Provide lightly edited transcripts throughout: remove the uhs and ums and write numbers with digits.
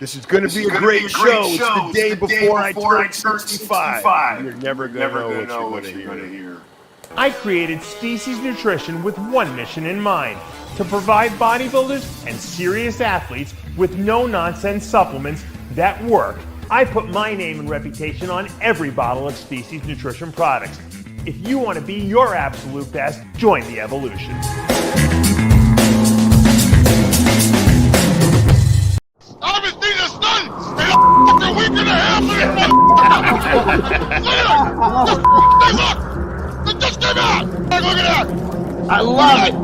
This is going to be a great show. It's the day before I turn 65. You're never going to know what you're going to hear. I created Species Nutrition with one mission in mind: to provide bodybuilders and serious athletes with no-nonsense supplements that work. I put my name and reputation on every bottle of Species Nutrition products. If you want to be your absolute best, join the evolution. I haven't seen the sun in a fucking week and a half. Hey, look! It just came out! Hey, look at that! I love it.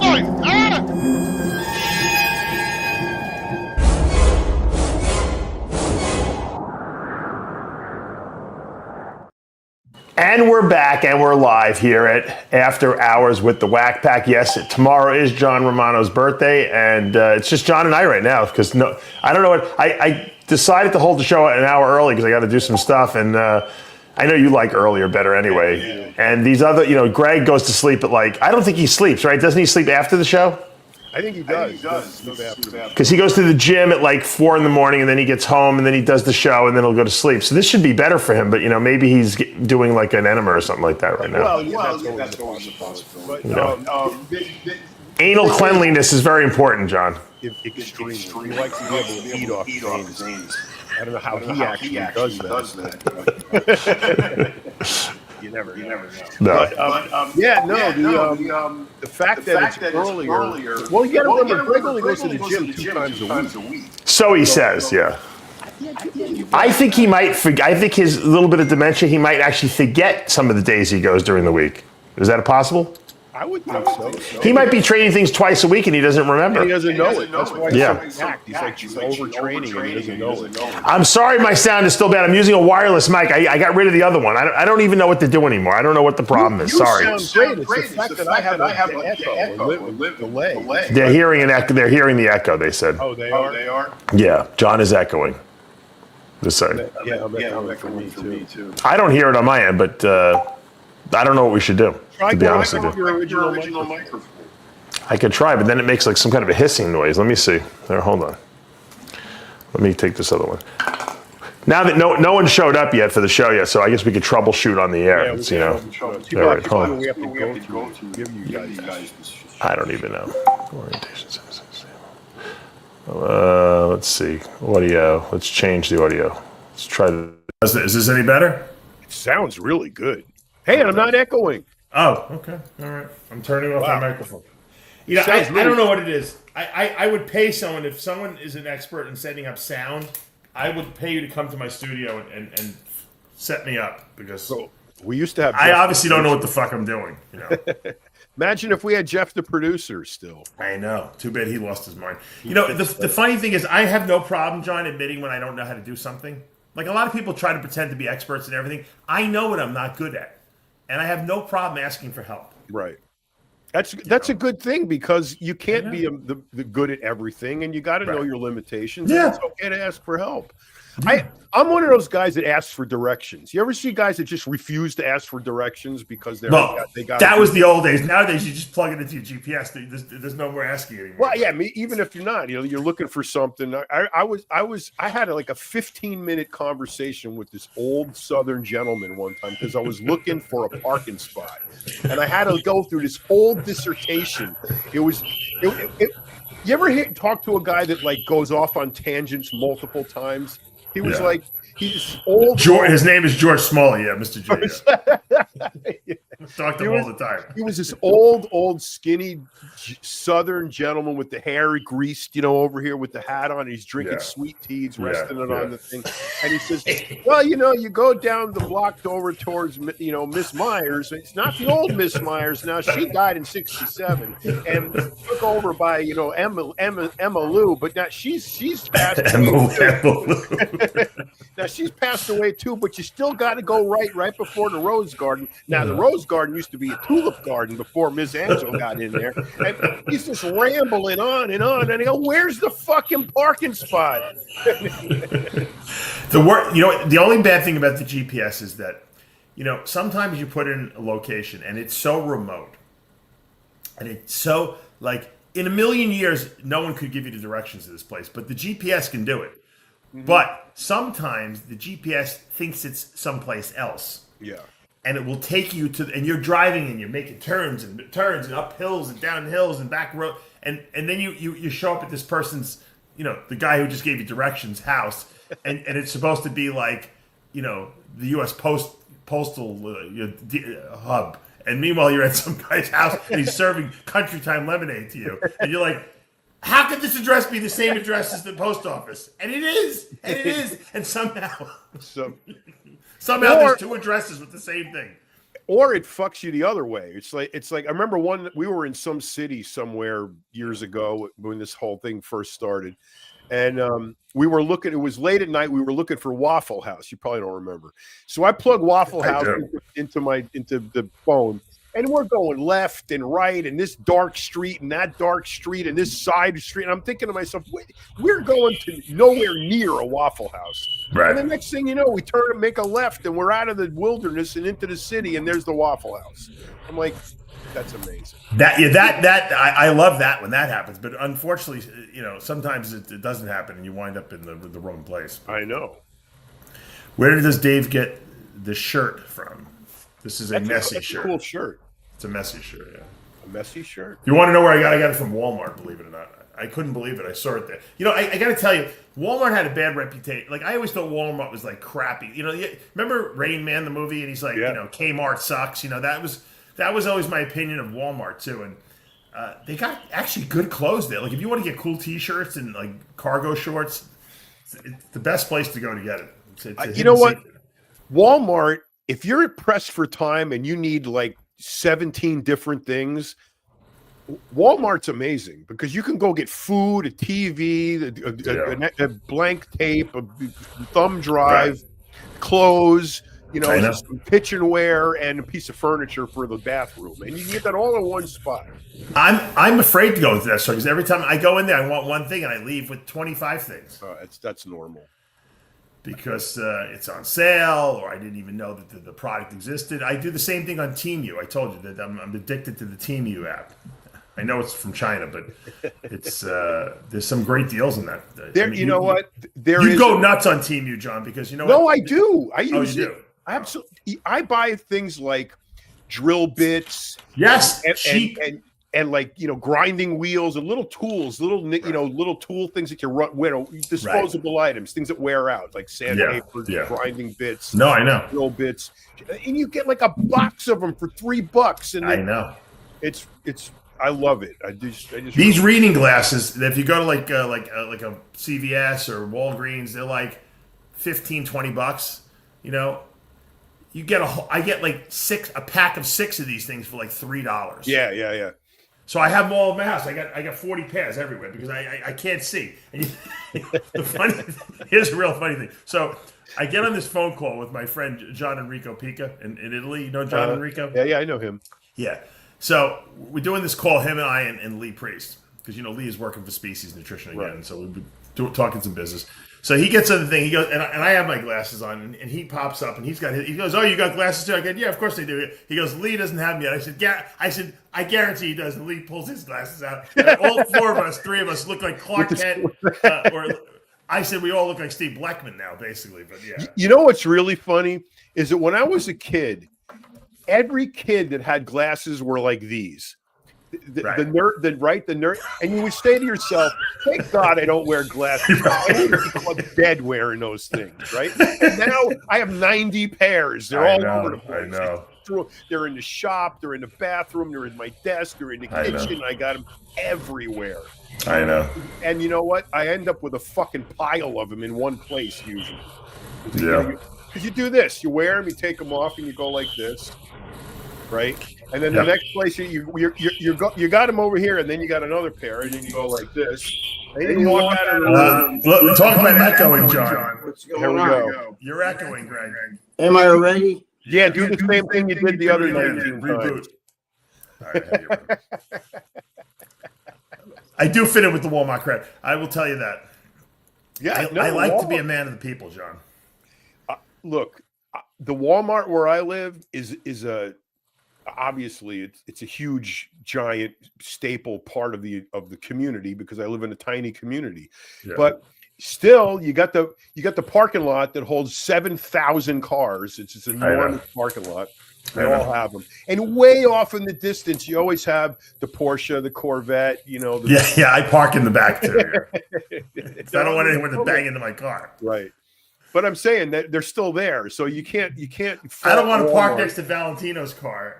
And we're back, and we're live here at After Hours with the Whack Pack. Yes, tomorrow is John Romano's birthday, and it's just John and I right now, because I don't know what, I decided to hold the show an hour early because I got to do some stuff, and I know you like earlier better anyway. And these other, Greg goes to sleep at I don't think he sleeps, right? Doesn't he sleep after the show? I think he does. Because he goes to the gym at 4 in the morning, and then he gets home, and then he does the show, and then he'll go to sleep. So this should be better for him, but maybe he's doing an enema or something like that right now. That's always a possibility. Anal cleanliness is very important, John. Extremely. He likes to be able to eat off things. I don't know how he actually does that. You never know. No. The fact that it's earlier. Well, you got to remember, Greg only goes to the gym 2 times a week. So he says, yeah. I think he might forget. I think his little bit of dementia, he might actually forget some of the days he goes during the week. Is that possible? I would think so. He might be training things twice a week and he doesn't remember. He doesn't know it. That's why he's overtraining and he doesn't know it. I'm sorry my sound is still bad. I'm using a wireless mic. I got rid of the other one. I don't even know what to do anymore. I don't know what the problem is. Sorry. You sound great. It's the fact that I have an echo, delay. They're hearing an echo. They're hearing the echo, they said. Oh, they are? Yeah, John is echoing. This side. Yeah, I'm echoing for me too. I don't hear it on my end, but I don't know what we should do. To be honest with you. Your original microphone. I could try, but then it makes some kind of a hissing noise. Let me see. There, hold on. Let me take this other one. Now that no one showed up yet for the show yet, so I guess we could troubleshoot on the air. All right, we have to go to give you guys this. I don't even know. Orientation. Let's see. Audio. Let's change the audio. Let's try this. Is this any better? It sounds really good. Hey, I'm not echoing. Oh, okay. All right. I'm turning off my microphone. I don't know what it is. I would pay someone, if someone is an expert in setting up sound, I would pay you to come to my studio and set me up, because we used to have. I obviously don't know what the fuck I'm doing. Imagine if we had Jeff the producer still. I know. Too bad he lost his mind. The funny thing is, I have no problem, John, admitting when I don't know how to do something. A lot of people try to pretend to be experts and everything. I know what I'm not good at. And I have no problem asking for help. Right. That's a good thing, because you can't be the good at everything, and you got to know your limitations. Yeah. And it's okay to ask for help. I'm one of those guys that asks for directions. You ever see guys that just refuse to ask for directions because they got that was the old days. Nowadays, you just plug it into your GPS. There's no more asking anymore. Well, yeah, even if you're not, you're looking for something. I had a 15-minute conversation with this old Southern gentleman one time because I was looking for a parking spot, and I had to go through this whole dissertation. You ever talk to a guy that goes off on tangents multiple times? He was he's old. His name is George Smalley. Yeah, Mr. J. Talk to him all the time. He was this old, skinny Southern gentleman with the hair greased, over here with the hat on. He's drinking sweet tea, he's resting it on the thing. And he says, well, you go down the block over towards, Miss Myers. It's not the old Miss Myers. Now, she died in 1967 and took over by, Emma Lou. But now she's passed away. Now, she's passed away, too, but you still got to go right before the Rose Garden. Now, the Rose Garden used to be a tulip garden before Miss Angel got in there. And he's just rambling on, and I go, where's the fucking parking spot? The only bad thing about the GPS is that, sometimes you put in a location and it's so remote. And it's so, in a million years, no one could give you the directions to this place, but the GPS can do it. But sometimes the GPS thinks it's someplace else. Yeah. And it will take you to, and you're driving and you're making turns and up hills and down hills and back road. And then you show up at this person's, the guy who just gave you directions house. And it's supposed to be like, the U.S. postal hub. And meanwhile, you're at some guy's house and he's serving country time lemonade to you. And you're like, how could this address be the same address as the post office? And it is. And somehow there's two addresses with the same thing. Or it fucks you the other way. It's like I remember we were in some city somewhere years ago when this whole thing first started. And we were looking, it was late at night. We were looking for Waffle House. You probably don't remember. So I plug Waffle House into the phone, and we're going left and right, and this dark street and that dark street and this side street. And I'm thinking to myself, we're going to nowhere near a Waffle House. Right. And the next thing you know, we turn and make a left, and we're out of the wilderness and into the city, and there's the Waffle House. I'm like, that's amazing. I love that when that happens, but unfortunately, sometimes it doesn't happen, and you wind up in the wrong place. I know. Where does Dave get the shirt from? This is a messy shirt. A cool shirt. It's a messy shirt. Yeah. A messy shirt. You want to know where I got it from? Walmart. Believe it or not, I couldn't believe it. I saw it there. I got to tell you, Walmart had a bad reputation. Like I always thought Walmart was like crappy. Remember Rain Man the movie, and he's like, Kmart sucks. That was always my opinion of Walmart too, and they got actually good clothes there. Like if you want to get cool T-shirts and like cargo shorts, it's the best place to go to get it. You know what? Walmart, if you're pressed for time and you need like 17 different things, Walmart's amazing because you can go get food, a TV, a blank tape, a thumb drive, clothes. Some kitchenware and a piece of furniture for the bathroom, and you can get that all in one spot. I'm afraid to go into that store because every time I go in there, I want one thing and I leave with 25 things. That's normal because it's on sale, or I didn't even know that the product existed. I do the same thing on Temu. I told you that I'm addicted to the Temu app. I know it's from China, but it's there's some great deals in that. You know what? You go nuts on Temu, John, because No, I do. I use it. Absolutely. I buy things like drill bits. Yes, and like grinding wheels and little tools, little tool things that you run with, disposable items, things that wear out, like sandpaper, grinding bits. No, I know. Drill bits, and you get like a box of them for $3. And I know. It's. I love it. I just these reading glasses. If you go to like a CVS or Walgreens, they're like $15-$20. You get I get like a pack of 6 of these things for like $3. Yeah. So I have them all in my house. I got 40 pairs everywhere because I can't see. And here's a real funny thing. So I get on this phone call with my friend John Enrico Pica in Italy. You know John Enrico? Yeah, I know him. Yeah. So we're doing this call, him and I and Lee Priest, because Lee is working for Species Nutrition again. Right. So we've been talking some business. So he gets on the thing. He goes, and I have my glasses on, and he pops up, and he goes, "Oh, you got glasses too?" I go, "Yeah, of course I do." He goes, "Lee doesn't have them yet." I said, "I guarantee he does." And Lee pulls his glasses out. And all 3 of us look like Clark Kent, or I said we all look like Steve Blackman now, basically. But yeah, you know what's really funny is that when I was a kid, every kid that had glasses were like these. The nerd, and you would say to yourself, "Thank God I don't wear glasses. I would be club dead wearing those things." Right? And now I have 90 pairs. They're all over the place. I know. They're in the shop. They're in the bathroom. They're in my desk. They're in the kitchen. I got them everywhere. I know. And you know what? I end up with a fucking pile of them in one place usually. Yeah. Because you do this, you wear them, you take them off, and you go like this, right? And then the next place you got them over here, and then you got another pair, and then you go like this. And then you walk out of the room. Talk about echoing, John. Here we go. You're echoing, Greg. Am I ready? Yeah, do the same thing you did the other 19 times. All right, I do fit in with the Walmart crowd. I will tell you that. Yeah, I like to be a man of the people, John. Look, the Walmart where I live is a obviously it's a huge, giant staple part of the community because I live in a tiny community. Yeah. But Still, you got the parking lot that holds 7,000 cars. It's an enormous parking lot. They all have them, and way off in the distance, you always have the Porsche, the Corvette. I park in the back too. I don't want anyone to bang into my car. Right, but I'm saying that they're still there, so you can't. I don't want to park next to Valentino's car,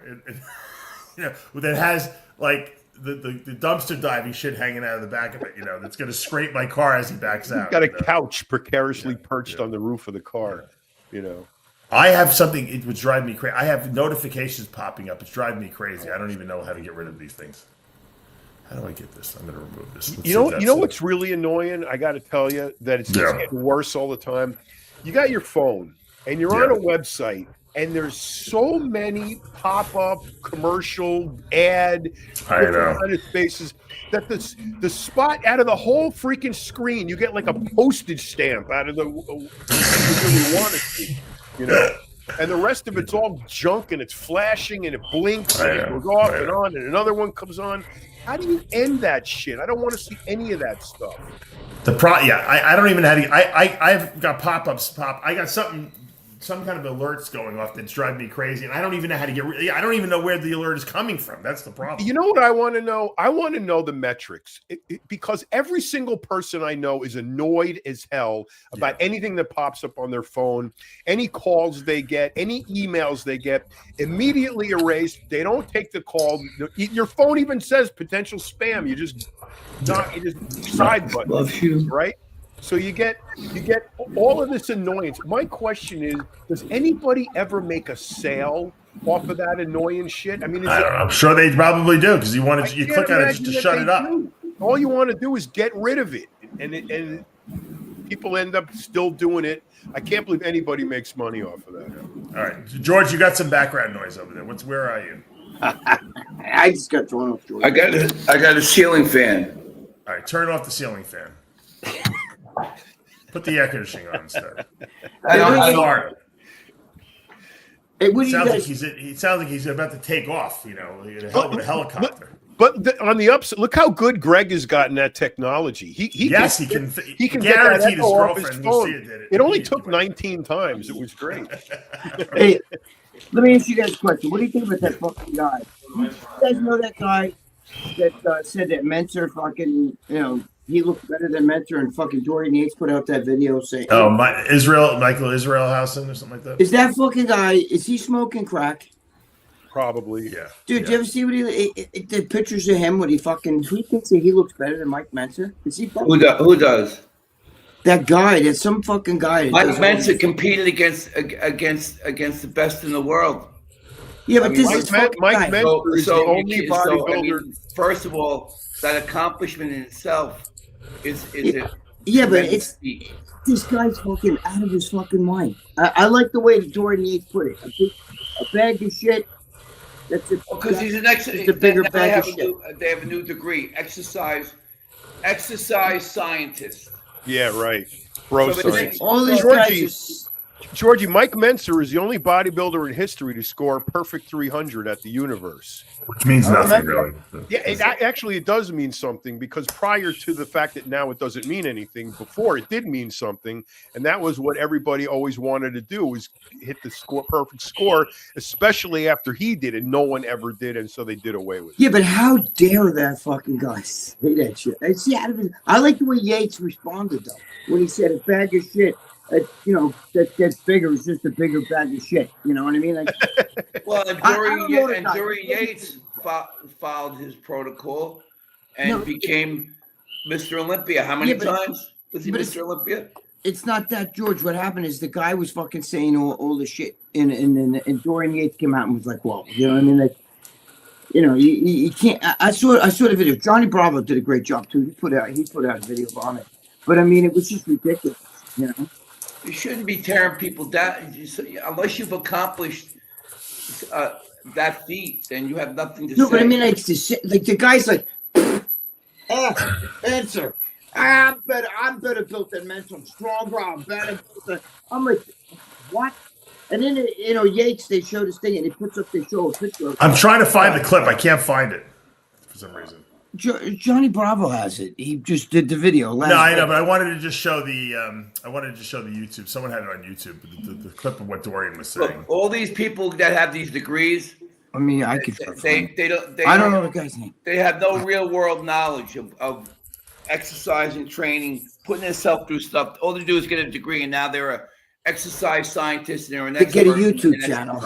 that has like the dumpster diving shit hanging out of the back of it. That's going to scrape my car as he backs out. Got a couch precariously perched on the roof of the car. I have something. It would drive me crazy. I have notifications popping up. It's driving me crazy. I don't even know how to get rid of these things. How do I get this? I'm going to remove this. You know what's really annoying? I got to tell you that it's just getting worse all the time. You got your phone and you're on a website, and there's so many pop-up commercial ad kind of spaces that the spot out of the whole freaking screen, you get like a postage stamp out of the you really want to see. And the rest of it's all junk, and it's flashing, and it blinks, and it goes off and on, and another one comes on. How do you end that shit? I don't want to see any of that stuff. I don't even have. I've got pop-ups. I got some kind of alerts going off that's driving me crazy, and I don't even know how to get. I don't even know where the alert is coming from. That's the problem. You know what I want to know? I want to know the metrics, because every single person I know is annoyed as hell about anything that pops up on their phone. Any calls they get, any emails they get, immediately erased. They don't take the call. Your phone even says potential spam. You just side button. Love you. Right? So you get all of this annoyance. My question is, does anybody ever make a sale off of that annoying shit? I mean, I'm sure they probably do, because you click on it just to shut it up. All you want to do is get rid of it, and people end up still doing it. I can't believe anybody makes money off of that. All right, George, you got some background noise over there. Where are you? I just got thrown off, George. I got a ceiling fan. All right, turn off the ceiling fan. Put the air conditioning on instead. He sounds like he's about to take off. With a helicopter. But on the upside, look how good Greg has gotten that technology. He can guarantee his girlfriend Lucia did it. It only took 19 times. It was great. Hey, let me ask you guys a question. What do you think about that fucking guy? You guys know that guy that said that Mentor fucking, he looked better than Mentor, and fucking Dorian Yates put out that video saying, Michael Israelhausen or something like that? Is that fucking guy, is he smoking crack? Probably. Yeah. Dude, do you ever see what the pictures of him when he thinks that he looks better than Mike Mentor? Is he Who does? That guy, that's some fucking guy. Mike Mentor competed against the best in the world. Yeah, but this is Mike Mentor is the only bodybuilder. First of all, that accomplishment in itself is it. Yeah, but it's this guy's fucking out of his fucking mind. I like the way that Dorian Yates put it. A bag of shit. That's it. Because he's an a bigger bag of shit. They have a new degree, exercise scientist. Yeah, right. Bro, science. All these guys. Georgie, Mike Mentor is the only bodybuilder in history to score a perfect 300 at the Universe. Which means nothing, really. Yeah, it does mean something, because prior to the fact that now it doesn't mean anything, before it did mean something, and that was what everybody always wanted to do, was hit the perfect score, especially after he did it. No one ever did, and so they did away with it. Yeah, but how dare that fucking guy say that shit? I like the way Yates responded, though, when he said a bag of shit. That's bigger. It's just a bigger bag of shit. You know what I mean? Like, well, and Dorian Yates followed his protocol and became Mr. Olympia. How many times was he Mr. Olympia? It's not that, George. What happened is the guy was fucking saying all the shit, and Dorian Yates came out and was like, "Well, you know what I mean? Like, you can't." I saw the video. Johnny Bravo did a great job too. He put out a video on it, but I mean, it was just ridiculous. You shouldn't be tearing people down unless you've accomplished that feat. Then you have nothing to say. No, but I mean, like the guy's like, answer. I'm better built than Mentor. I'm stronger. I'm better. I'm like, what? And then Yates, they showed this thing, and they show a picture. I'm trying to find the clip. I can't find it for some reason. Johnny Bravo has it. He just did the video. No, I know, but I wanted to just show the YouTube. Someone had it on YouTube, the clip of what Dorian was saying. Look, all these people that have these degrees. I mean, I could. They I don't know the guy's name. They have no real world knowledge of exercising, training, putting themselves through stuff. All they do is get a degree, and now they're an exercise scientist, and they're an expert. They get a YouTube channel.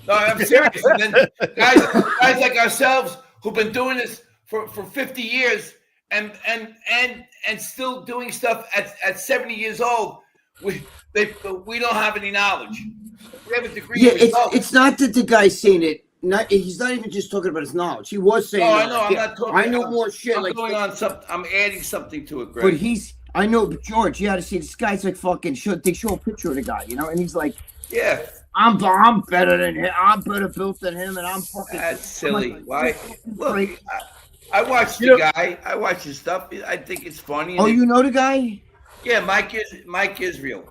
No, I'm serious. And then guys like ourselves who've been doing this for 50 years and still doing stuff at 70 years old, we don't have any knowledge. We have a degree. Yeah, it's not that the guy's saying it. He's not even just talking about his knowledge. He was saying. No, I know. I'm not talking. I know more shit. I'm going on something. I'm adding something to it, Greg. But I know, but George, you got to see this guy's like fucking. They show a picture of the guy, and he's like, yeah. I'm better than him. I'm better built than him, and I'm fucking. That's silly. Why? Look, I watched the guy. I watch his stuff. I think it's funny. Oh, you know the guy? Yeah, Mike Israel.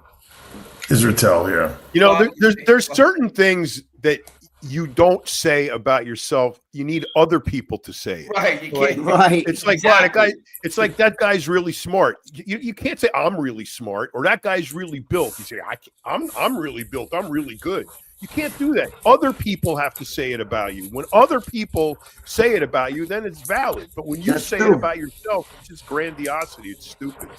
Israel, yeah. There's certain things that you don't say about yourself. You need other people to say it. Right. You can't. Right. It's like exactly. It's like that guy's really smart. You can't say I'm really smart or that guy's really built. You say I'm really built. I'm really good. You can't do that. Other people have to say it about you. When other people say it about you, then it's valid. But when you say it about yourself, it's just grandiosity. It's stupid.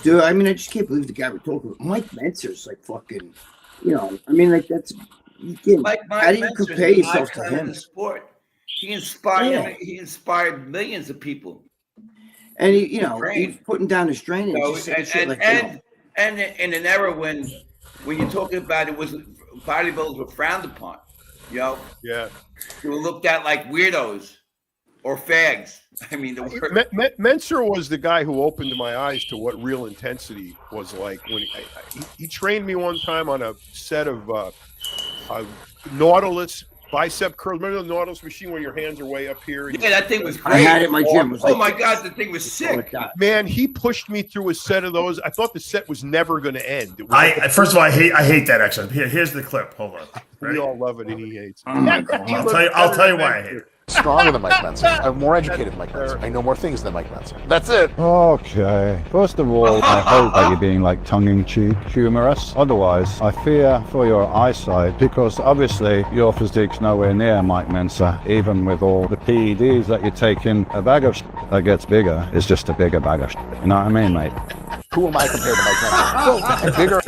Dude, I mean, I just can't believe the guy we're talking about. Mike Mentzer's like fucking, I mean, like that's. How do you compare yourself to him? Sport. He inspired millions of people. And he's putting down his training. And in an era when you're talking about it, bodybuilders were frowned upon. Yeah. They were looked at like weirdos or fags. I mean, Mentzer was the guy who opened my eyes to what real intensity was like. When he trained me one time on a set of Nautilus bicep curls. Remember the Nautilus machine where your hands are way up here? Yeah, that thing was great. I had it in my gym. My God, the thing was sick. Man, he pushed me through a set of those. I thought the set was never going to end. First of all, I hate that exercise. Here's the clip. Hold on. We all love it, and he hates it. Oh my God. I'll tell you why I hate it. Stronger than Mike Menzer. I'm more educated than Mike Menzer. I know more things than Mike Menzer. That's it. Okay. First of all, I hope that you're being like tongue-in-cheek, humorous. Otherwise, I fear for your eyesight because obviously your physique's nowhere near Mike Menzer. Even with all the PEDs that you're taking, a bag of that gets bigger is just a bigger bag of You know what I mean, mate? Who am I compared to Mike Menzer? Bigger.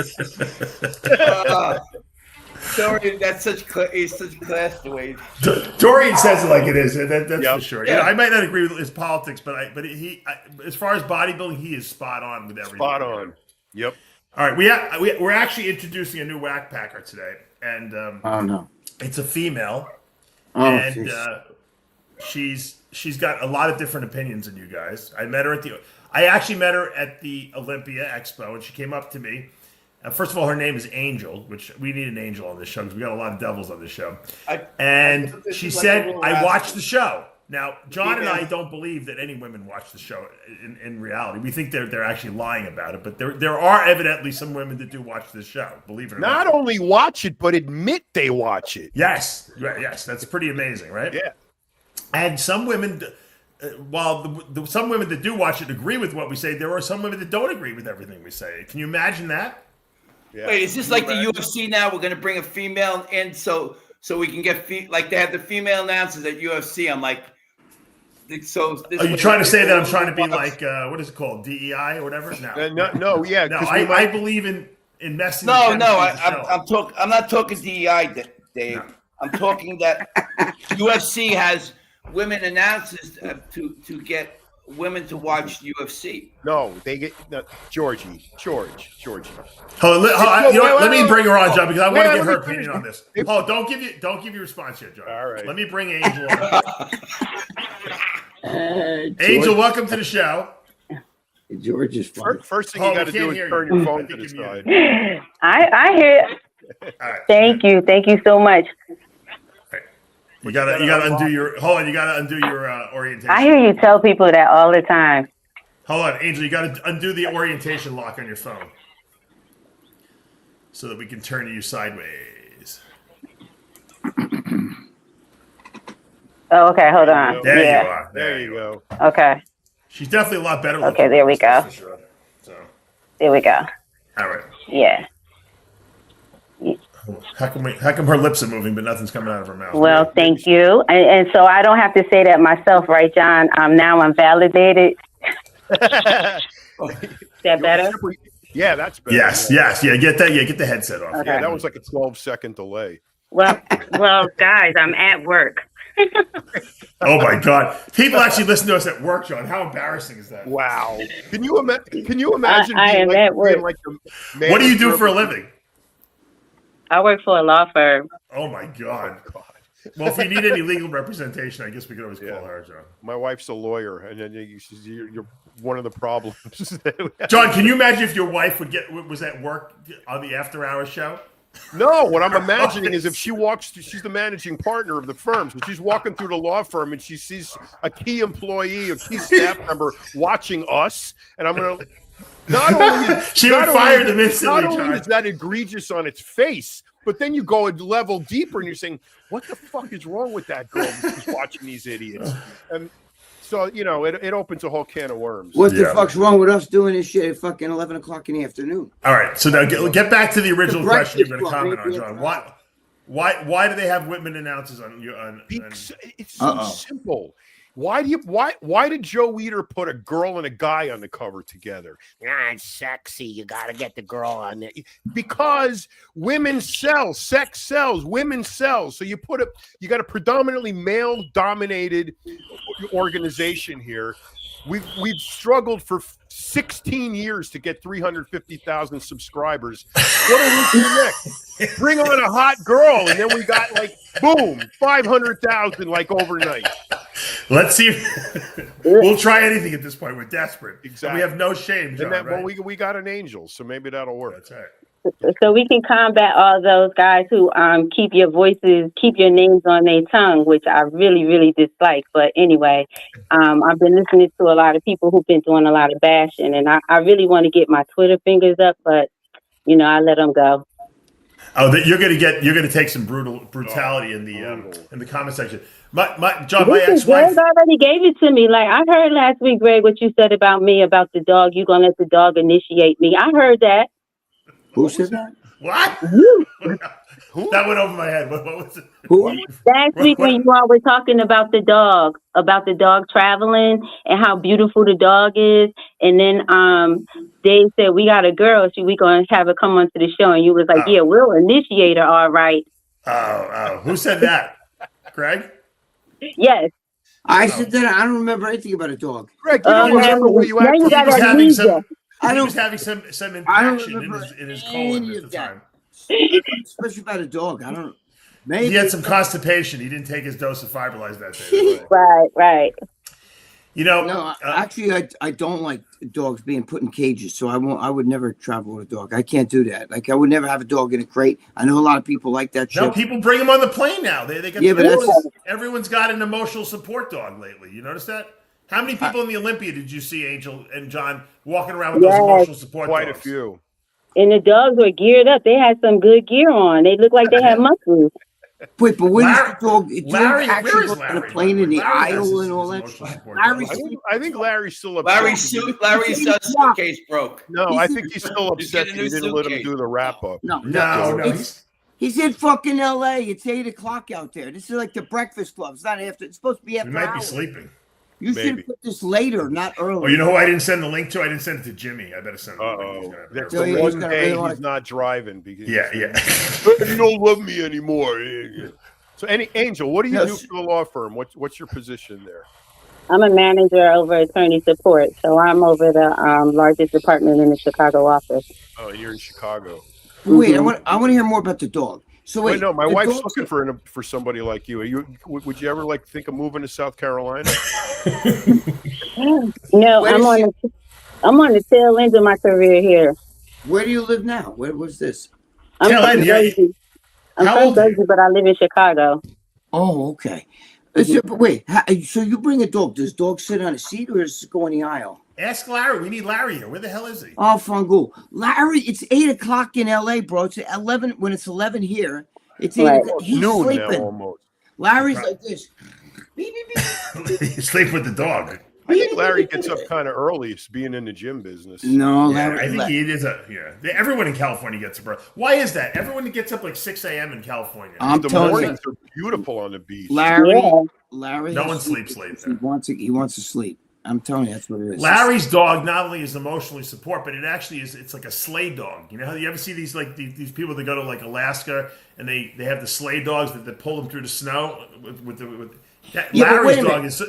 Dorian, he's such class the way. Dorian says it like it is. That's for sure. Yeah. I might not agree with his politics, but he as far as bodybuilding, he is spot on with everything. Spot on. Yep. All right, we're actually introducing a new whack packer today, and oh no, it's a female, and she's got a lot of different opinions than you guys. I actually met her at the Olympia Expo, and she came up to me. First of all, her name is Angel, which we need an angel on this show because we got a lot of devils on this show. And she said, I watched the show. Now, John and I don't believe that any women watch the show in reality. We think they're actually lying about it, but there are evidently some women that do watch this show, believe it or not. Not only watch it, but admit they watch it. Yes, that's pretty amazing, right? Yeah. And some women, while some women that do watch it agree with what we say, there are some women that don't agree with everything we say. Can you imagine that? Yeah. Wait, is this like the UFC now? We're going to bring a female in so we can get like they have the female announcers at UFC. I'm like, so. This are you trying to say that I'm trying to be like what is it called, DEI or whatever? No, yeah. No, I believe in messing. No, I'm not talking DEI, Dave. No. I'm talking that UFC has women announcers to get women to watch UFC. No, they get George. Let me bring her on, John, because I want to get her opinion on this. Don't give your response yet, John. All right. Let me bring Angel on. Angel, welcome to the show. George is fun. First thing you got to do is turn your phone to the side. I hear. Right. Thank you so much. You gotta undo your orientation. I hear you tell people that all the time. Hold on, Angel, you gotta undo the orientation lock on your phone so that we can turn you sideways. Oh, okay. Hold on. There Yeah. you are. There you go. Okay. She's definitely a lot better. Okay, there we go. For sure. So, There we go. all right. Yeah. How come her lips are moving but nothing's coming out of her mouth? Well, thank you. And so I don't have to say that myself, right, John? Now I'm validated. Is that better? Yeah, that's better. Yes. Yeah. Get the headset off. Okay. Yeah, that was like a 12-second delay. Well, guys, I'm at work. Oh my God! People actually listen to us at work, John. How embarrassing is that? Wow. Can you imagine? I am at work. Like what do you do for a living? I work for a law firm. Oh my God. Well, if you need any legal representation, I guess we could always call her, John. My wife's a lawyer, and then you're one of the problems. John, can you imagine if your wife was at work on the after-hours show? No, what I'm imagining is if she she's the managing partner of the firm, so she's walking through the law firm and she sees a key employee, a key staff member watching us, and I'm going to she would fire them instantly. Not only is that egregious on its face, but then you go a level deeper and you're saying, what the fuck is wrong with that girl who's watching these idiots? And so, it opens a whole can of worms. What the fuck's wrong with us doing this shit at fucking 11 o'clock in the afternoon? All right, so now get back to the original question you're going to comment on, John. Why do they have women announcers on? It's so simple. Why did Joe Weider put a girl and a guy on the cover together? It's sexy. You got to get the girl on there because women sell. Sex sells. Women sell. So you got a predominantly male-dominated organization here. We've struggled for 16 years to get 350,000 subscribers. What do we do next? Bring on a hot girl, and then we got boom, 500,000 overnight. Let's see. We'll try anything at this point. We're desperate. Exactly. And we have no shame, John, right? We got an angel, so maybe that'll work. That's right. So we can combat all those guys who keep your names on their tongue, which I really, really dislike. But anyway, I've been listening to a lot of people who've been doing a lot of bashing, and I really want to get my Twitter fingers up, but I let them go. Oh, you're gonna take some brutality in the comment section. John, my ex-wife. Greg already gave it to me. I heard last week, Greg, what you said about me about the dog. You gonna let the dog initiate me? I heard that. Who said that? What? That went over my head. What was it? Who? Last week when you all were talking about the dog traveling and how beautiful the dog is, and then they said we got a girl, so we gonna have her come onto the show, and you was like, yeah, we'll initiate her, all right. Oh, who said that? Greg? Yes. I said that. I don't remember anything about a dog. Greg, you don't remember where you actually he was having some impaction in his colon at the time. Especially about a dog. I don't. Maybe he had some constipation. He didn't take his dose of Fiberlize that day. Right. No, actually, I don't like dogs being put in cages, so I would never travel with a dog. I can't do that. I would never have a dog in a crate. I know a lot of people like that shit. No, people bring them on the plane now. They got everyone's got an emotional support dog lately. You notice that? How many people in the Olympia did you see, Angel and John, walking around with those emotional support dogs? Quite a few. And the dogs were geared up. They had some good gear on. They looked like they had muscles. Wait, but when is the dog? Larry, actually go on the plane in the aisle and all that shit? I think Larry's still upset. Larry's suitcase broke. No, I think he's still upset that you didn't let him do the wrap up. No. He's in fucking L.A. It's 8 o'clock out there. This is like the Breakfast Club. It's not after. It's supposed to be after. He might be sleeping. You should have put this later, not early. Oh, you know who I didn't send the link to? I didn't send it to Jimmy. I better send it to him. That's the one day he's not driving. Because yeah. You don't love me anymore. So, Angel, what do you do for the law firm? What's your position there? I'm a manager over attorney support, so I'm over the largest department in the Chicago office. Oh, you're in Chicago. Wait, I want to hear more about the dog. So wait, no, my wife's looking for somebody like you. Would you ever think of moving to South Carolina? No, I'm on the tail end of my career here. Where do you live now? Where was this? I'm from Jersey. I'm from Jersey, but I live in Chicago. Oh, okay. But wait, so you bring a dog. Does dog sit on a seat or does it go in the aisle? Ask Larry. We need Larry here. Where the hell is he? Oh, Fungal. Larry, it's 8 o'clock in L.A., bro. It's 11. When it's 11 here, it's 8 o'clock. He's noon sleeping. now almost. Larry's like this. You sleep with the dog. I think Larry gets up kind of early, being in the gym business. No, Yeah, Larry. I think he is everyone in California gets up early. Why is that? Everyone gets up like 6 a.m. in California. The mornings are beautiful on the beach. Larry. No one sleeps late. He wants to sleep. I'm telling you, that's what it is. Larry's dog not only is emotionally support, but it actually is. It's like a sleigh dog. You know how you ever see these like these people that go to like Alaska and they have the sleigh dogs that pull them through the snow Larry's dog is.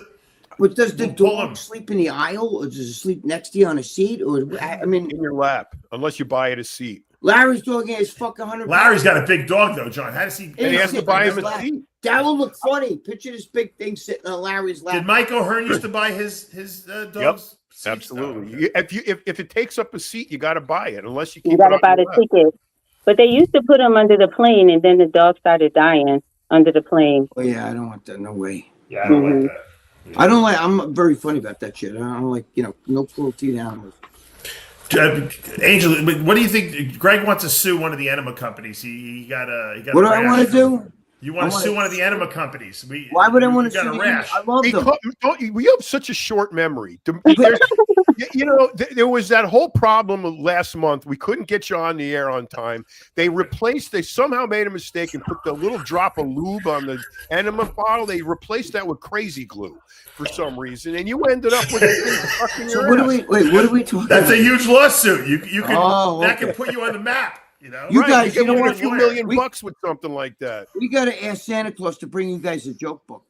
But does the dog sleep in the aisle, or does it sleep next to you on a seat, or in your lap, unless you buy it a seat. Larry's dog is fucking 100. Larry's got a big dog though, John. How does he? And he has to buy him a seat. That will look funny. Picture this big thing sitting on Larry's lap. Did Mike O'Hearn used to buy his dogs? Yep, absolutely. If it takes up a seat, you got to buy it, unless you keep. You got to buy the ticket. But they used to put them under the plane, and then the dog started dying under the plane. Oh yeah, I don't want that. No way. Yeah, I don't like that. I don't like. I'm very funny about that shit. I don't like, no cruelty to animals. Angel, what do you think? Greg wants to sue one of the enema companies. He got What do I want to do? You want to sue one of the enema companies? Why would I want to sue them? I love them. We have such a short memory. There was that whole problem last month. We couldn't get you on the air on time. They somehow made a mistake and put the little drop of lube on the enema bottle. They replaced that with crazy glue for some reason, and you ended up with it stuck in your ass. What are we talking That's about? a huge lawsuit. That can put you on the map. You guys, you get a few million bucks with something like that. We got to ask Santa Claus to bring you guys a joke book.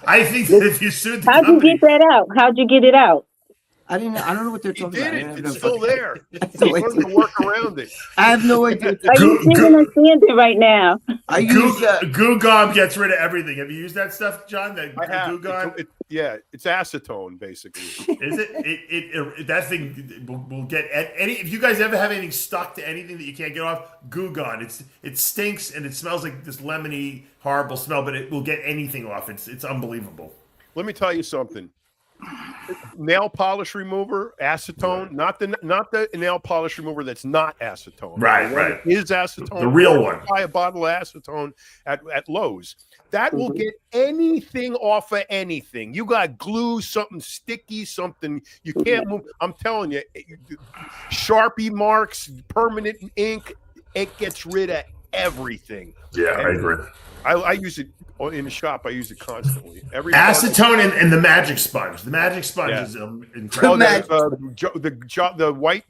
I think that if you sued the How'd you get that out? How'd you get it out? I don't know what they're talking about. It's still there. Learn to work around it. I have no idea. Are you singing or standing right now? I use Goo Gone gets rid of everything. Have you used that stuff, John? I have. Goo Gone? It's acetone, basically. Is it? That thing will get any. If you guys ever have anything stuck to anything that you can't get off, Goo Gone. It stinks and it smells like this lemony, horrible smell, but it will get anything off. It's unbelievable. Let me tell you something. Nail polish remover, acetone, not the nail polish remover that's not acetone. Right. Is acetone. The real one. Buy a bottle of acetone at Lowe's. That will get anything off of anything. You got glue, something sticky, something you can't move. I'm telling you, Sharpie marks, permanent ink, it gets rid of everything. Yeah, I agree. I use it in the shop. I use it constantly. Acetone and the magic sponge. The magic sponge is incredible. The white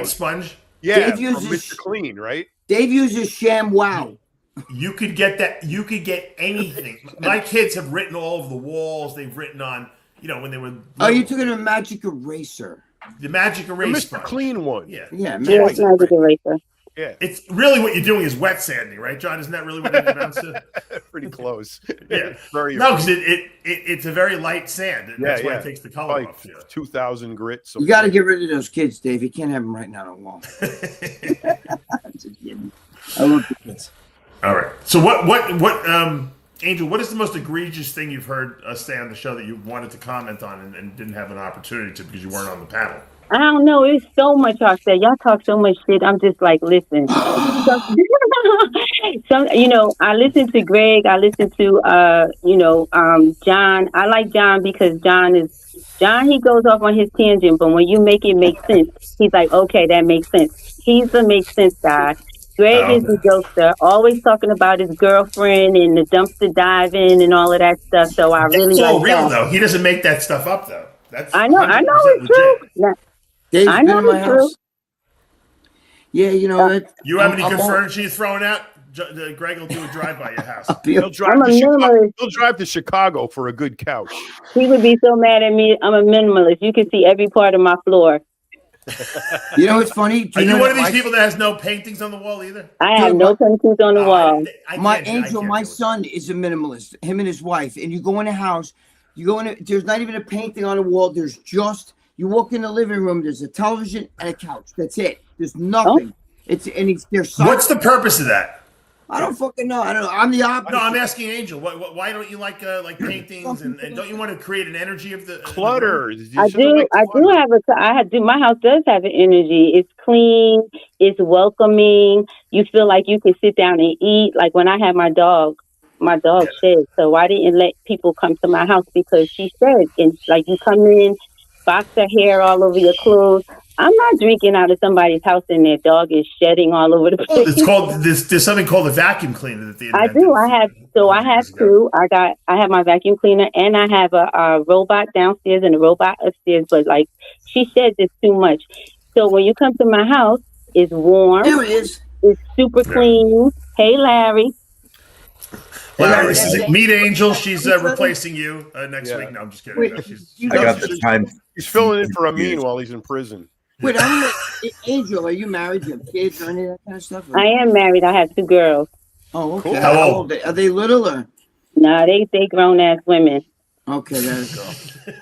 sponge. Yeah, Dave uses Mr. Clean, right? Dave uses ShamWow. You could get that. You could get anything. My kids have written all over the walls. They've written on, when they were. Oh, you're talking about magic eraser. The magic eraser. Mr. Clean one. Yeah. Magic eraser. Yeah. It's really what you're doing is wet sanding, right, John? Isn't that really what it amounts to? Pretty close. Yeah. Because it's a very light sand. That's why it takes the color off. 2,000 grit. You got to get rid of those kids, Dave. You can't have them right now on the wall. I love the kids. All right. So what Angel, what is the most egregious thing you've heard us say on the show that you wanted to comment on and didn't have an opportunity to because you weren't on the panel? I don't know. It's so much y'all say. Y'all talk so much shit. I'm just like, listen. I listen to Greg. I listen to, John. I like John because John, he goes off on his tangent, but when you make it make sense, he's like, okay, that makes sense. He's the make sense guy. Greg is the jokester, always talking about his girlfriend and the dumpster diving and all of that stuff. So I really like that. It's all real, though. He doesn't make that stuff up, though. I know it's true. Dave's been in my house. Yeah, you have any good furniture you're throwing out? Greg will do a drive by your house. He'll drive to Chicago for a good couch. He would be so mad at me. I'm a minimalist. You can see every part of my floor. You know what's funny? Are you one of these people that has no paintings on the wall either? I have no paintings on the wall. My son is a minimalist. Him and his wife. And you go in a house, there's not even a painting on the wall. There's just. You walk in the living room, there's a television and a couch. That's it. There's nothing. What's the purpose of that? I don't fucking know. I don't know. I'm the opposite. No, I'm asking Angel. Why don't you like paintings and don't you want to create an energy of the clutter? I do have my house does have an energy. It's clean. It's welcoming. You feel like you can sit down and eat. Like when I had my dog, my dog shed. So I didn't let people come to my house because she shed. And like you come in, box of hair all over your clothes. I'm not drinking out of somebody's house and their dog is shedding all over the Oh, place. it's called there's something called a vacuum cleaner that they I invented. do. I have two. I have my vacuum cleaner and I have a robot downstairs and a robot upstairs. But like she sheds it too much. So when you come to my house, it's warm. There it is. It's super clean. Hey, Larry. Larry, this is Meet Angel. She's replacing you next week. No, I'm just kidding. Wait, No, I got the time. He's filling in for Amin while he's in prison. Wait, Angel, are you married? Do you have kids or any of that kind of stuff? I am married. I have 2 girls. Oh, okay. Cool. How old? Are they little or? No, they grown ass women. Okay, there you go.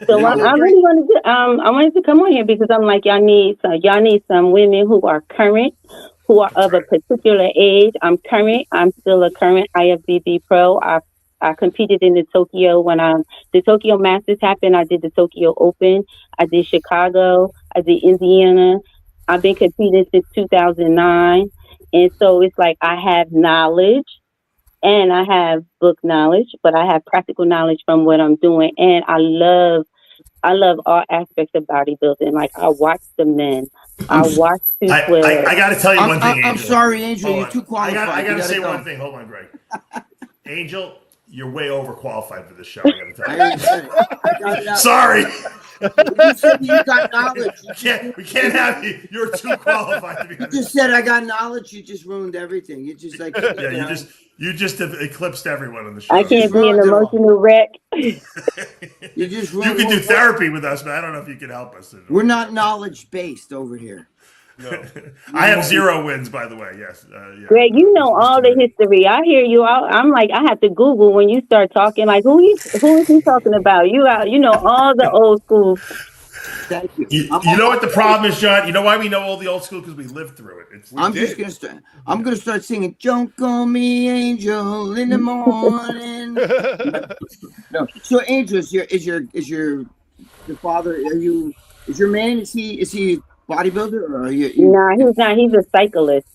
So I really wanted to come on here because I'm like y'all need some women who are current, who are of a particular age. I'm current. I'm still a current IFBB pro. I competed in the Tokyo when the Tokyo Masters happened. I did the Tokyo Open. I did Chicago. I did Indiana. I've been competing since 2009. And so it's like I have knowledge and I have book knowledge, but I have practical knowledge from what I'm doing. And I love all aspects of bodybuilding. Like I watch the men. I watch 212. I got to tell you one thing, Angel. I'm sorry, Angel. You're too qualified. I got to say one thing. Hold on, Greg. Angel, you're way overqualified for this show. I got to tell you. Sorry. You said you got knowledge. We can't have you. You're too qualified to be. You just said I got knowledge. You just ruined everything. You just like you just have eclipsed everyone on the show. I can't be an emotional wreck. You just ruined. You can do therapy with us, but I don't know if you can help us. We're not knowledge based over here. No. I have 0 wins, by the way. Yes. Yeah. Greg, you know all the history. I hear you. I'm like, I have to Google when you start talking. Like, who is he talking about? You know all the old school. Thank you. You know what the problem is, John? You know why we know all the old school? Because we lived through it. I'm gonna start singing. Don't call me Angel in the morning. No. So, Angel, is your father? Is your man? Is he bodybuilder or are you? Nah, he's not. He's a cyclist.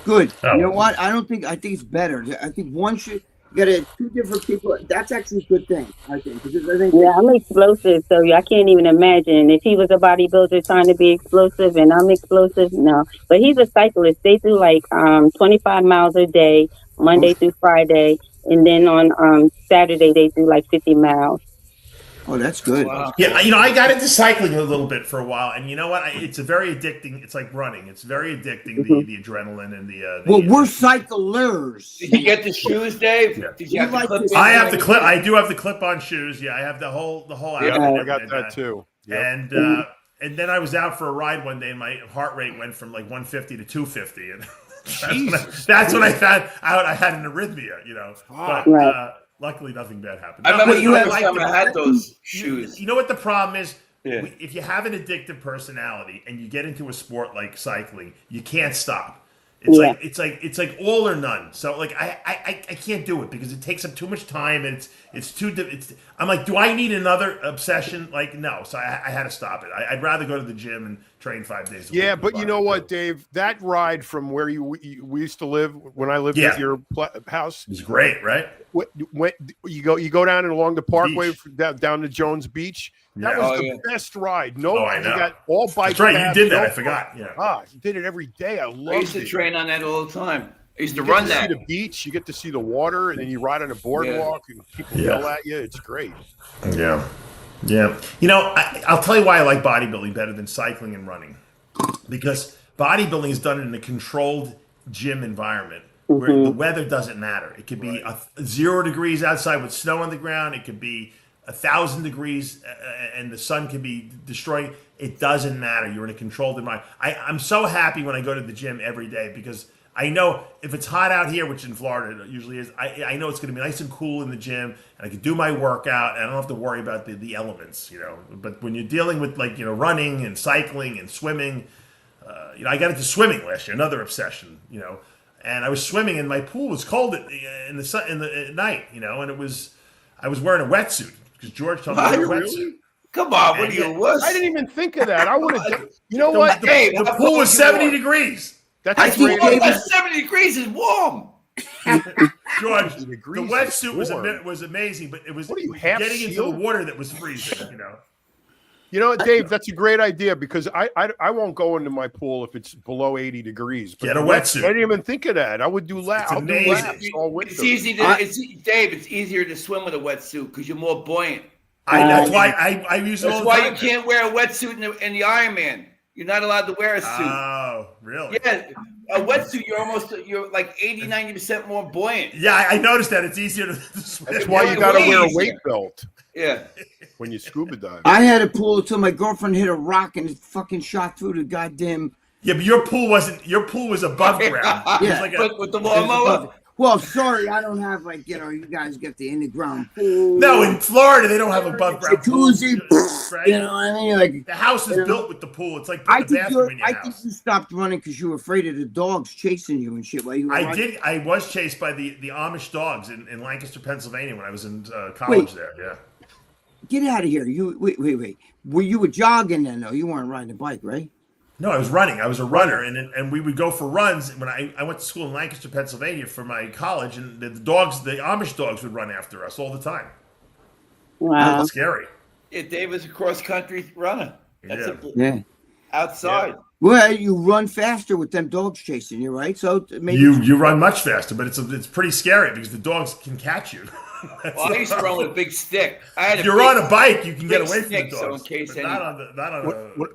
Good. Oh. You know what? I think it's better. I think one should. You got 2 different people. That's actually a good thing, I think. Because I think I'm explosive, so I can't even imagine if he was a bodybuilder trying to be explosive and I'm explosive. No, but he's a cyclist. They do like 25 miles a day, Monday through Friday, and then on Saturday they do like 50 miles. Oh, that's good. Wow. Yeah, I got into cycling a little bit for a while, and you know what? It's a very addicting. It's like running. It's very addicting. The adrenaline and the. Well, we're cyclers. Did you get the shoes, Dave? Yeah. Did you have the clip? I have the clip. I do have the clip-on shoes. Yeah, I have the whole outfit. I got that too. Yep. And then I was out for a ride one day, and my heart rate went from like 150 to 250, and that's when I found out I had an arrhythmia. But. Luckily, nothing bad happened. I remember you had those shoes. You know what the problem is? Yeah. If you have an addictive personality and you get into a sport like cycling, you can't stop. It's like all or none. So like I can't do it because it takes up too much time and I'm like, do I need another obsession? Like no. So I had to stop it. I'd rather go to the gym and train 5 days a week. Yeah, but you know what, Dave? That ride from where we used to live when I lived at your house was great, right? When you go down and along the parkway down to Jones Beach. That was the best ride. No, I know. You got all bike. That's right. You did that. I forgot. Yeah. You did it every day. I used to train on that all the time. I used to run that. You get to see the beach. You get to see the water, and then you ride on a boardwalk, and people yell at you. It's great. Yeah. Yeah. I'll tell you why I like bodybuilding better than cycling and running. Because bodybuilding is done in a controlled gym environment where the weather doesn't matter. It could be 0 degrees outside with snow on the ground. It could be 1,000 degrees and the sun can be destroying. It doesn't matter. You're in a controlled environment. I'm so happy when I go to the gym every day because I know if it's hot out here, which in Florida it usually is, I know it's going to be nice and cool in the gym and I can do my workout and I don't have to worry about the elements, But when you're dealing with running and cycling and swimming, I got into swimming last year, another obsession, and I was swimming and my pool was cold at night, and I was wearing a wetsuit. George told me to wear a wetsuit. Come on, what are you wuss? I didn't even think of that. I would have. You know what? The pool was 70 degrees. That's I think 70 degrees is warm. George, the wetsuit was amazing, but it was getting into the water that was freezing. You know what, Dave? That's a great idea because I won't go into my pool if it's below 80 degrees. But get a wetsuit. I didn't even think of that. I would do laps. I'll do laps all winter. It's easy Dave. It's easier to swim with a wetsuit because you're more buoyant. That's why I use it all the time. That's why you can't wear a wetsuit in the Ironman. You're not allowed to wear a suit. Oh, really? Yeah, a wetsuit. You're like 80-90% more buoyant. Yeah, I noticed that. It's easier to swim. That's why you got to wear a weight belt. Yeah. When you scuba dive. I had a pool until my girlfriend hit a rock and it fucking shot through the goddamn. Yeah, but your pool was above ground. Yeah, with the lawnmower. Well, sorry, I don't have you guys get the in the ground pool. No, in Florida they don't have above ground jacuzzi. Right? You know what I mean? Like the house is built with the pool. It's like I think you stopped running because you were afraid of the dogs chasing you and shit. While you were running. I was chased by the Amish dogs in Lancaster, Pennsylvania when I was in college there. Yeah. Get out of here! Wait. Were you jogging then? though? You weren't riding a bike, right? No, I was running. I was a runner, and we would go for runs. When I went to school in Lancaster, Pennsylvania for my college, and the Amish dogs would run after us all the time. Wow. That's scary. Yeah, Dave was a cross-country runner. Yeah. Outside. Yeah. Well, you run faster with them dogs chasing you, right? So maybe you run much faster, but it's pretty scary because the dogs can catch you. Well, I used to run with a big stick. If you're on a bike, you can get away from the dogs. So in case not on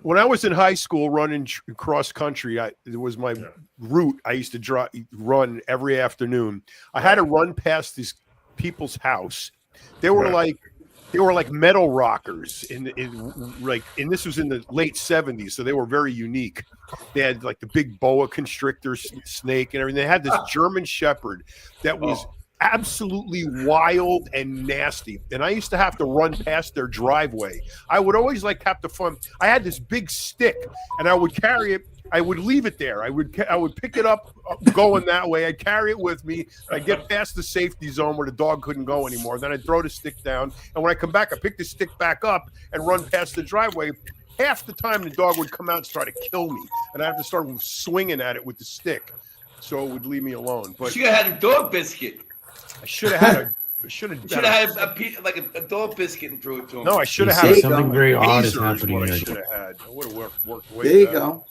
when I was in high school running cross country, it was my route. I used to run every afternoon. I had to run past these people's house. They were like metal rockers and this was in the late 70s, so they were very unique. They had like the big boa constrictor snake and everything. They had this German Shepherd that was absolutely wild and nasty, and I used to have to run past their driveway. I would always have to fun. I had this big stick, and I would carry it. I would leave it there. I would pick it up going that way. I'd carry it with me. I'd get past the safety zone where the dog couldn't go anymore. Then I'd throw the stick down, and when I come back, I pick the stick back up and run past the driveway. Half the time, the dog would come out and try to kill me, and I have to start swinging at it with the stick, so it would leave me alone. But you had a dog biscuit. I should have had a dog biscuit and threw it to him. No, I should have had something very odd is happening here. I should have had. I would have worked way. There you go.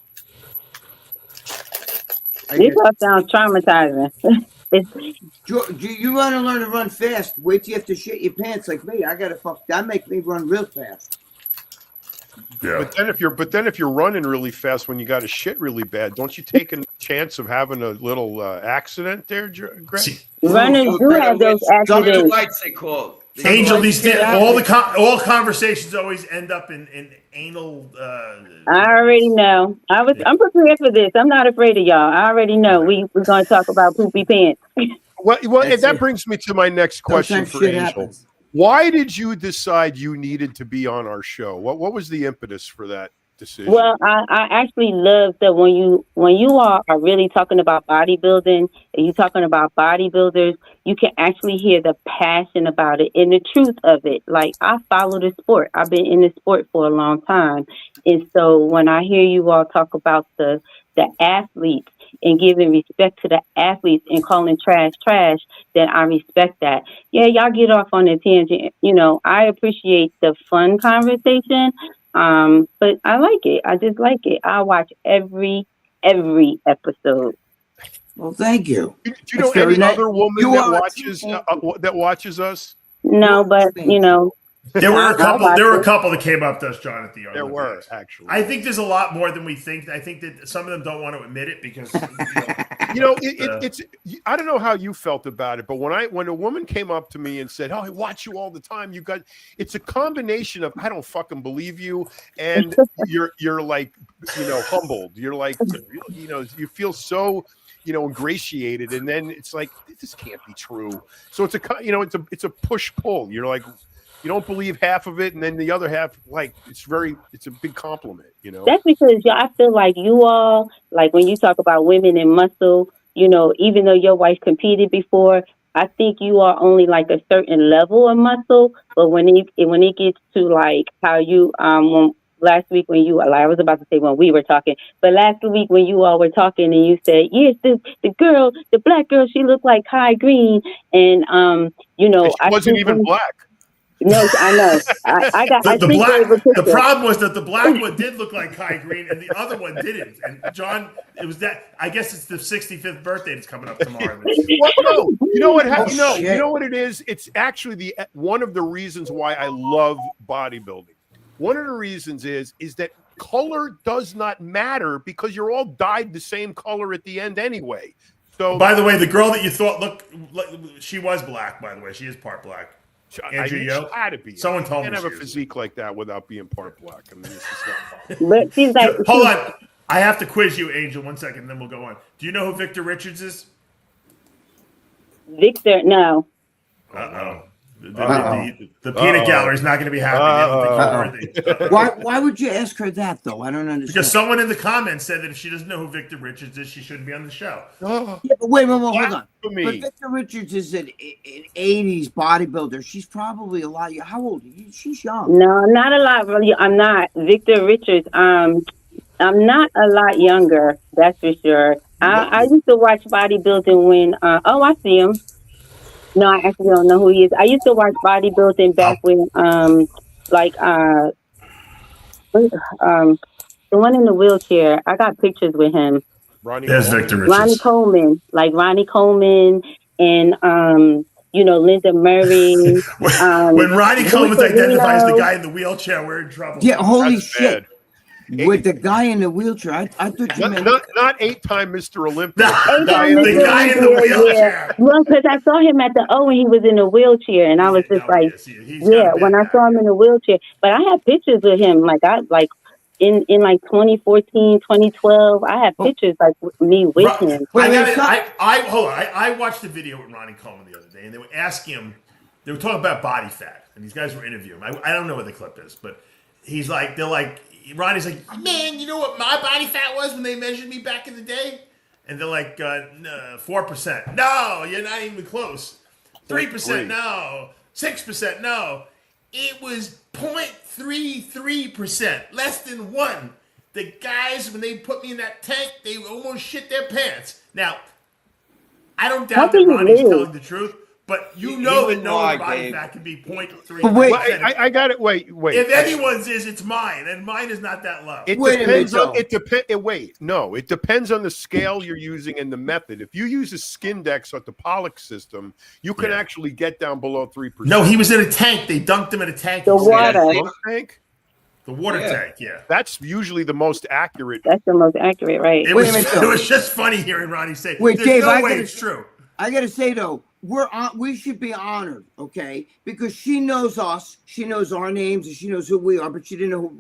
These all sound traumatizing. You want to learn to run fast? Wait till you have to shit your pants like me. That makes me run real fast. Yeah. But then if you're running really fast when you got to shit really bad, don't you take a chance of having a little accident there, Greg? Runners do have those accidents. Lights they call. Angel, all conversations always end up in anal. I already know. I'm prepared for this. I'm not afraid of y'all. I already know. We're going to talk about poopy pants. Well, that brings me to my next question for Angel. Happens. Why did you decide you needed to be on our show? What was the impetus for that decision? Well, I actually love that when you all are really talking about bodybuilding and you talking about bodybuilders, you can actually hear the passion about it and the truth of it. Like, I follow the sport. I've been in the sport for a long time. And so when I hear you all talk about the athletes and giving respect to the athletes and calling trash, then I respect that. Yeah, y'all get off on a tangent. I appreciate the fun conversation, but I like it. I just like it. I watch every episode. Well, thank you. Do you know any other woman that watches us? No, but There were a couple that came up to us, John, at the There were, actually. I think there's a lot more than we think. I think that some of them don't want to admit it because it's I don't know how you felt about it, but when a woman came up to me and said, "Oh, I watch you all the time," it's a combination of I don't fucking believe you, and you're like, humbled. You're like, you feel so ingratiated, and then it's like, this can't be true. So it's a push pull. You're like, you don't believe half of it, and then the other half, it's a big compliment, That's because I feel like you all, like when you talk about women and muscle, even though your wife competed before, I think you are only like a certain level of muscle. But when it gets to like how you last week when I was about to say when we were talking, but last week when you all were talking and you said, yes, the black girl, she looked like Kai Green, and you know, she wasn't even black. No, I know. The problem was that the black one did look like Kai Green, and the other one didn't. And John, it was that. I guess it's the 65th birthday that's coming up tomorrow. Well, no, you know what? You know what it is? It's actually one of the reasons why I love bodybuilding. One of the reasons is that color does not matter because you're all dyed the same color at the end anyway. So, by the way, the girl that you thought she was black. By the way, she is part black. Andrew Yo, had to be. Someone told me you can't have a physique like that without being part black. I mean, this is not but she's like, hold on, I have to quiz you, Angel. 1 second, and then we'll go on. Do you know who Victor Richards is? Victor, no. The peanut gallery is not going to be happy. Why would you ask her that, though? I don't understand. Because someone in the comments said that if she doesn't know who Victor Richards is, she shouldn't be on the show. Yeah, but wait, hold on. But Victor Richards is an 80s bodybuilder. She's probably a lot. How old are you? She's young. No, not a lot. I'm not. Victor Richards, I'm not a lot younger, that's for sure. I used to watch bodybuilding when, I see him. No, I actually don't know who he is. I used to watch bodybuilding back when, the one in the wheelchair. I got pictures with him. There's Victor Richards. Ronnie Coleman and Linda Murray. When Ronnie Coleman identifies the guy in the wheelchair, we're in trouble. Yeah, holy shit. With the guy in the wheelchair, I thought you meant not 8-time Mr. Olympia. The guy in the wheelchair. Yeah. Well, because I saw him at the when he was in a wheelchair, and I was just when I saw him in a wheelchair. But I have pictures of him, in 2014, 2012. I have pictures me with him. I watched the video with Ronnie Coleman the other day, and they were asking him. They were talking about body fat, and these guys were interviewing him. I don't know what the clip is, but Ronnie's like, man, you know what my body fat was when they measured me back in the day? And they're like, 4%. No, you're not even close. 3%, no. 6%, no. It was 0.33%, less than 1. The guys, when they put me in that tank, they almost shit their pants. Now, I don't doubt that Ronnie's telling the truth. But that no body fat can be 0.3. But wait, I got it. Wait. If anyone's it's mine, and mine is not that low. It depends on the scale you're using and the method. If you use a Skindex or the Pollock system, you can actually get down below 3%. No, he was in a tank. They dunked him in a tank. The water tank. The water tank, yeah. That's usually the most accurate. That's the most accurate, right? It was just funny hearing Ronnie say, "Wait, Dave, it's true." I got to say though. We should be honored, okay? Because she knows us, she knows our names, and she knows who we are. But she didn't know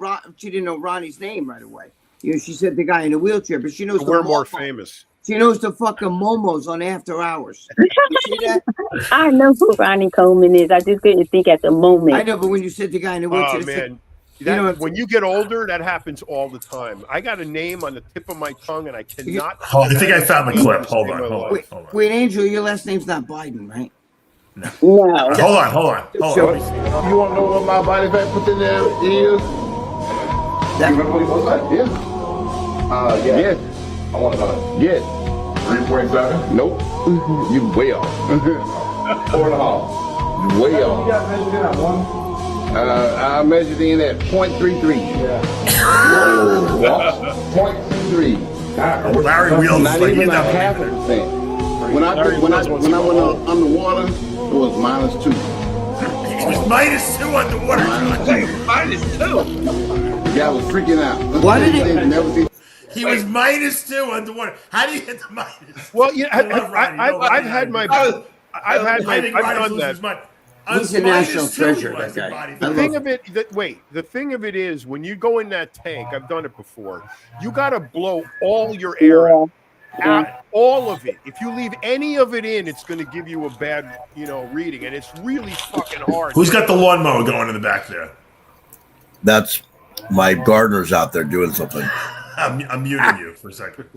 Ronnie's name right away. She said the guy in the wheelchair, but she knows we're more famous. She knows the fucking momos on After Hours. You see that? I know who Ronnie Coleman is. I just couldn't think at the moment. I know, but when you said the guy in the wheelchair, man. When you get older, that happens all the time. I got a name on the tip of my tongue, and I cannot. I think I found the clip. Hold on. Wait, Angel, your last name's not Biden, right? No. Hold on. You want to know what my body fat put in there is? You remember what it was like? Yeah. Yes. I want to know. Yes. 3.7? Nope. You way off. 4.5. You way off. You got measured in at 1? I measured in at 0.33. Yeah. 0.33. Larry Wheels not like even a half a percent. When I went underwater, it was -2. It was -2 underwater. -2. The guy was freaking out. Why did he was -2 underwater. How do you get the minus? Well, I've done that. He's a national treasure, that guy. The thing of it is, when you go in that tank, I've done it before, you got to blow all your air out, all of it. If you leave any of it in, it's going to give you a bad, reading, and it's really fucking hard. Who's got the lawnmower going in the back there? That's my gardeners out there doing something. I'm muting you for a second.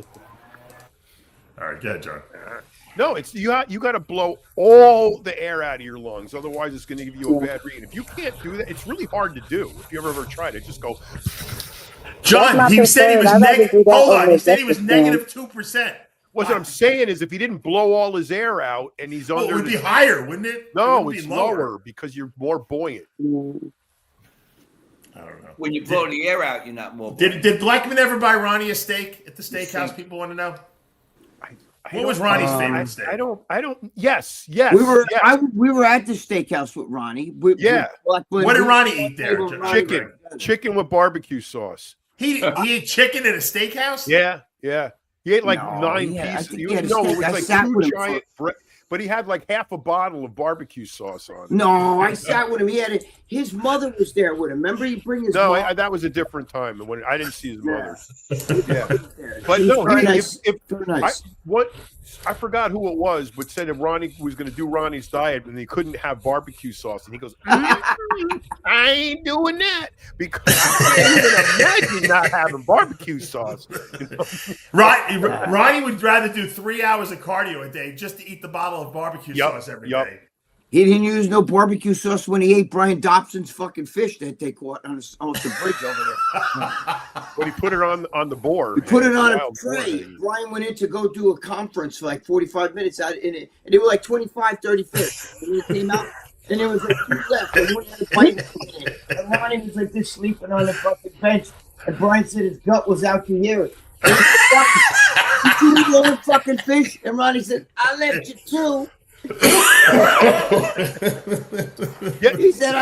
All right, go ahead, John. No, it's you got to blow all the air out of your lungs. Otherwise, it's going to give you a bad read. If you can't do that, it's really hard to do. If you ever tried it, just go. John, he said he was negative. Hold on, he said he was negative 2%. What I'm saying is, if he didn't blow all his air out and he's under, it would be higher, wouldn't it? No, it's lower because you're more buoyant. I don't know. When you blow the air out, you're not more buoyant. Did Blackman ever buy Ronnie a steak at the steakhouse? People want to know. What was Ronnie's favorite steak? I don't. Yes. We were at the steakhouse with Ronnie. What did Ronnie eat there? Chicken with barbecue sauce. He ate chicken at a steakhouse? Yeah. He ate like 9 pieces. It was like 2 giant but he had like half a bottle of barbecue sauce on it. No, I sat with him. He had his mother was there with him. Remember, he bring his. No, that was a different time when I didn't see his mother. Yeah, but no, I forgot who it was, but said if Ronnie was going to do Ronnie's diet and he couldn't have barbecue sauce, and he goes, I ain't doing that because I can't even imagine not having barbecue sauce. You know? Ronnie would rather do 3 hours of cardio a day just to eat the bottle of barbecue sauce every day. He didn't use no barbecue sauce when he ate Brian Dobson's fucking fish that they caught on the bridge over there. But he put it on the board. He put it on a tray. Brian went in to go do a conference for like 45 minutes out in it, and they were like 25, 30 fish. And he came out, and there was like 2 left. And one had a bite in it. And Ronnie was like this sleeping on the fucking bench. And Brian said his gut was out to hear it. And he said, "Did you eat all the fucking fish?" And Ronnie said, "I left you too." He said,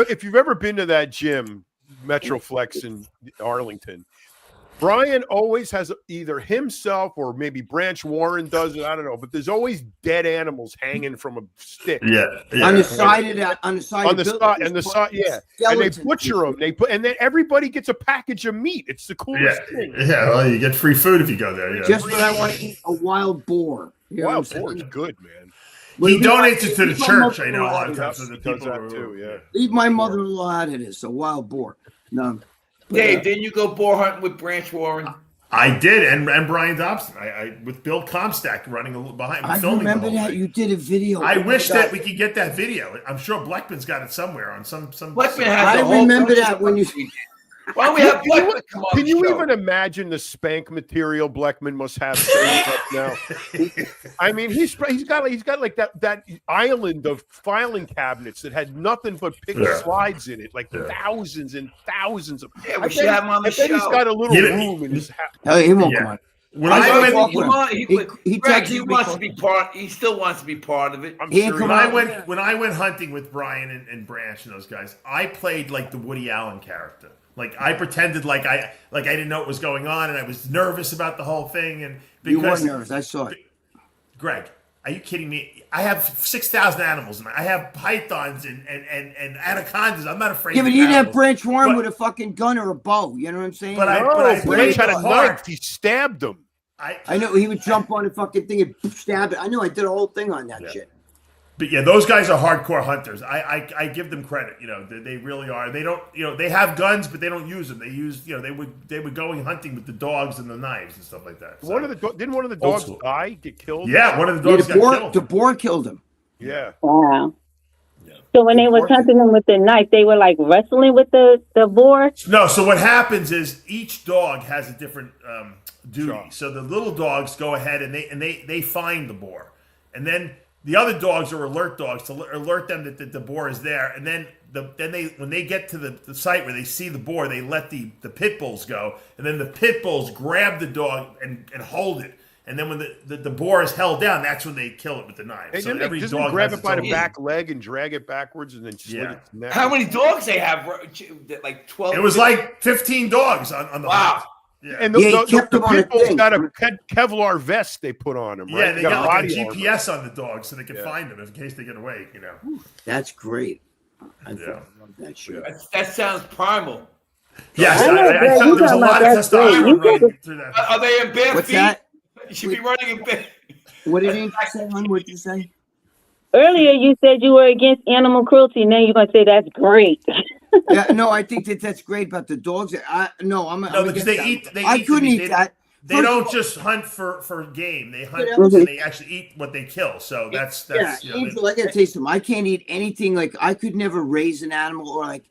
if you've ever been to that gym, Metroflex in Arlington, Brian always has either himself or maybe Branch Warren does it. I don't know, but there's always dead animals hanging from a stick. Yeah. On the side of that, on the side, yeah. And they butcher them. And then everybody gets a package of meat. It's the coolest thing. Yeah, well, you get free food if you go there. Yeah. Just when I want to eat a wild boar. Wild boar is good, man. He donates it to the church. I know a lot of times. So the does that too. Yeah. Leave my mother-in-law out of this. A wild boar. No. Dave, didn't you go boar hunting with Branch Warren? I did, and Brian Dobson. I with Bill Comstack running behind. I remember that you did a video. I wish that we could get that video. I'm sure Blackman's got it somewhere on some. Blackman has I remember that when you. Why don't we have Blackman come on? Can you even imagine the spank material Blackman must have up now? I mean, he's got like that island of filing cabinets that had nothing but slides in it, like thousands and thousands of. Yeah, we should have him on the show. He's got a little room in his house. He won't come on. He wants to be part. He still wants to be part of it. I'm sure. When I went hunting with Brian and Branch and those guys, I played like the Woody Allen character. Like I pretended like I didn't know what was going on, and I was nervous about the whole thing. And you were nervous, I saw it. Greg, are you kidding me? I have 6,000 animals, and I have pythons and anacondas. I'm not afraid. Yeah, but you didn't have Branch Warren with a fucking gun or a bow. You know what I'm saying? But Branch had a knife. He stabbed him. I know he would jump on the fucking thing and stab it. I know I did a whole thing on that shit. But yeah, those guys are hardcore hunters. I give them credit. You know, they really are. They don't. You know, they have guns, but they don't use them. They use. You know, they would go hunting with the dogs and the knives and stuff like that. So, didn't one of the dogs die? Get killed? Yeah, one of the dogs got killed. The boar killed him. Yeah. Wow. Yeah. So when they were hunting them with the knife, they were like wrestling with the boar? No. So what happens is each dog has a different duty. So the little dogs go ahead and they find the boar, and then the other dogs are alert dogs to alert them that the boar is there, and then when they get to the site where they see the boar, they let the pit bulls go, and then the pit bulls grab the dog and hold it, and then when the boar is held down, that's when they kill it with the knife. So every dog grab it by the back leg and drag it backwards and then slit its neck. How many dogs they have? Like 12. It was like 15 dogs on the wow. Yeah. And the pit bulls got a Kevlar vest they put on them, right? Yeah, they got like a GPS on the dog so they can find them in case they get away, you know. That's great. I love that shit. That sounds primal. Yes, I thought there was a lot of testosterone running through that. Are they in bare What's feet? That? You should be running in bare. What did you say? What did you say? Earlier, you said you were against animal cruelty. Now you're going to say that's great. Yeah, no, I think that's great about the dogs. I'm because they that. eat. I couldn't eat that. they don't just hunt for game. They hunt and they actually eat what they kill. So that's Angel, I gotta tell you something. I can't eat anything. Like I could never raise an animal or like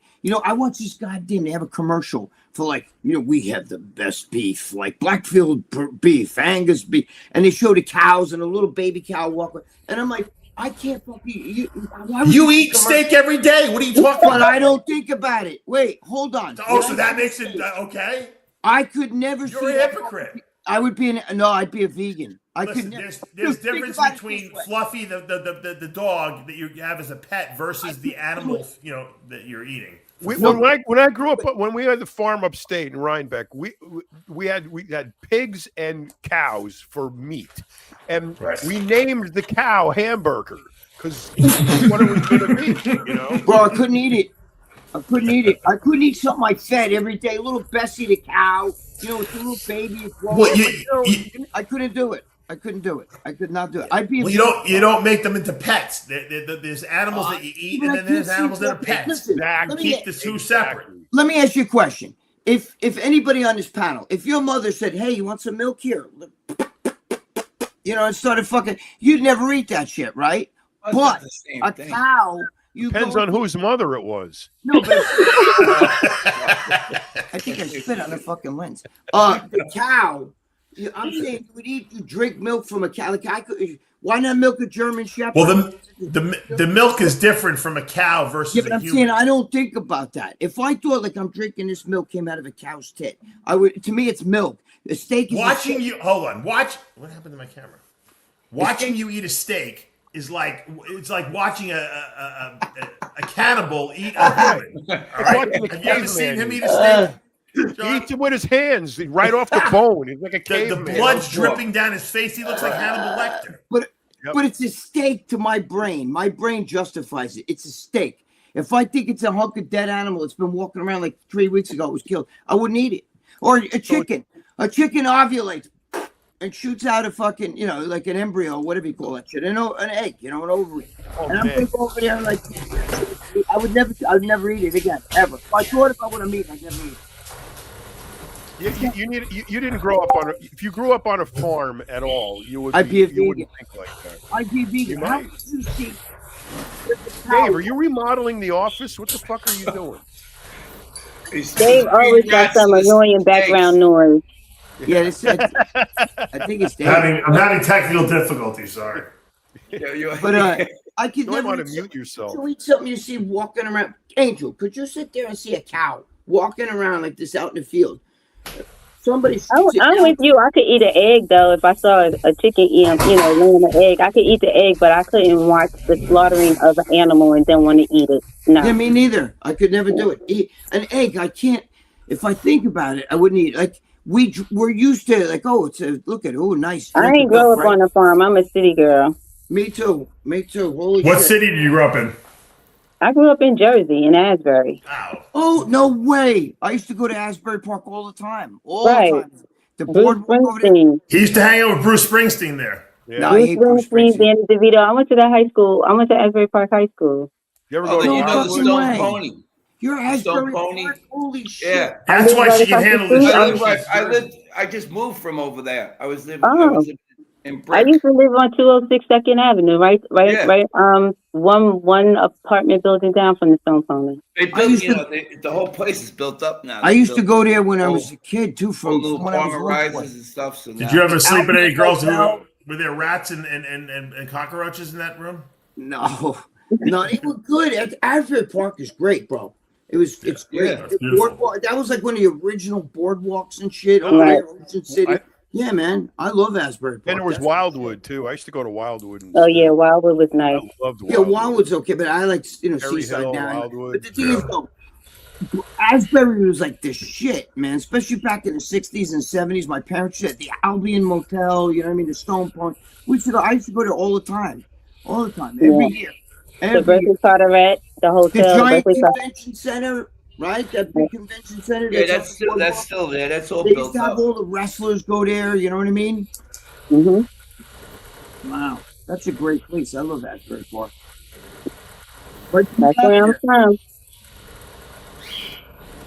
I watch this goddamn. They have a commercial for we have the best beef, like Blackfield beef, Angus beef, and they show the cows and a little baby cow walking, and I'm like, I can't fucking you eat steak every day. What are you talking about? But I don't think about it. Wait, hold on. So that makes it okay. I could never. You're a hypocrite. I'd be a vegan. Listen, there's difference between Fluffy, the dog that you have as a pet, versus the animal, that you're eating. When I grew up, when we had the farm upstate in Rhinebeck, we had pigs and cows for meat, and we named the cow Hamburger because what are we going to be? Bro, I couldn't eat it. I couldn't eat something I fed every day. Little Bessie the cow, with a little baby. I couldn't do it. I couldn't do it. I could not do it. You don't make them into pets. There's animals that you eat, and then there's animals that are pets. Listen, keep the two separate. Let me ask you a question. If anybody on this panel, if your mother said, "Hey, you want some milk here?" And started fucking, you'd never eat that shit, right? But a cow. Depends on whose mother it was. No, but I think I spit on the fucking lens. The cow. I'm saying you drink milk from a cow. Like why not milk a German Shepherd? Well, the milk is different from a cow versus a human. Saying I don't think about that. If I thought I'm drinking this milk came out of a cow's tit, I would. To me, it's milk. The steak is watching you. Hold on. Watch. What happened to my camera? Watching you eat a steak is like watching a cannibal eat a human. All right? Have you ever seen him eat a steak? He eats it with his hands, right off the bone. He's like a caveman. The blood's dripping down his face. He looks like Hannibal Lecter. But it's a steak to my brain. My brain justifies it. It's a steak. If I think it's a hunk of dead animal, it's been walking around like 3 weeks ago, it was killed, I wouldn't eat it. Or a chicken. A chicken ovulates and shoots out a fucking, like an embryo, whatever you call that shit. An egg, an ovary. And I'm going to go over there and I would never eat it again, ever. If I thought if I would have eaten, I'd never eat it. You didn't grow up on if you grew up on a farm at all, I'd be a vegan. You wouldn't think like that. I'd be a vegan. How would you see? Dave, are you remodeling the office? What the fuck are you doing? Dave always got some annoying background noise. Yeah, I think it's Dave. I'm having technical difficulties. Sorry. But I could never want to mute yourself. You eat something you see walking around. Angel, could you sit there and see a cow walking around like this out in the field? I'm with you. I could eat an egg though. If I saw a chicken laying an egg, I could eat the egg, but I couldn't watch the slaughtering of an animal and then want to eat it. No. Yeah, me neither. I could never do it. Eat an egg, I can't. If I think about it, I wouldn't eat. Like we're used to nice. I ain't grow up on a farm. I'm a city girl. Me too. Holy what shit. city did you grow up in? I grew up in Jersey, in Asbury. Wow. Oh, no way. I used to go to Asbury Park all the time. The boardwalk over there. He used to hang out with Bruce Springsteen there. Yeah. No, Bruce Springsteen, Danny DeVito. I went to Asbury Park High School. You ever go to the Stone Pony? You're Asbury Pony. Park? Holy shit. Yeah. That's why she can handle this. I just moved from over there. I was living in Brick. I used to live on 206 2nd Avenue, right? One apartment building down from the Stone Pony. They built, the whole place is built up now. I used to go there when I was a kid too. From little farmer rises and stuff. So did you ever sleep with any girls were there rats and cockroaches in that room? No, it was good. Asbury Park is great, bro. It's great. Yeah, that was like one of the original boardwalks and shit. Ocean City. Yeah, man. I love Asbury Park. And there was Wildwood too. I used to go to Wildwood. Wildwood was nice. I loved Wildwood. Yeah, Wildwood's okay, but I like Seaside Hill, now. Wildwood. But the thing is, though, Asbury was like the shit, man. Especially back in the 60s and 70s. My parents said the Albion Motel, the Stone Pond. I used to go there all the time. Every year. The Berkeley Carteret, the hotel. The giant convention center. Right, that big convention center. Yeah, that's still there. That's all they built used to have up. all the wrestlers go there. You know what I mean? Mm-hmm. Wow, that's a great place. I love Asbury Park. That's where I'm from.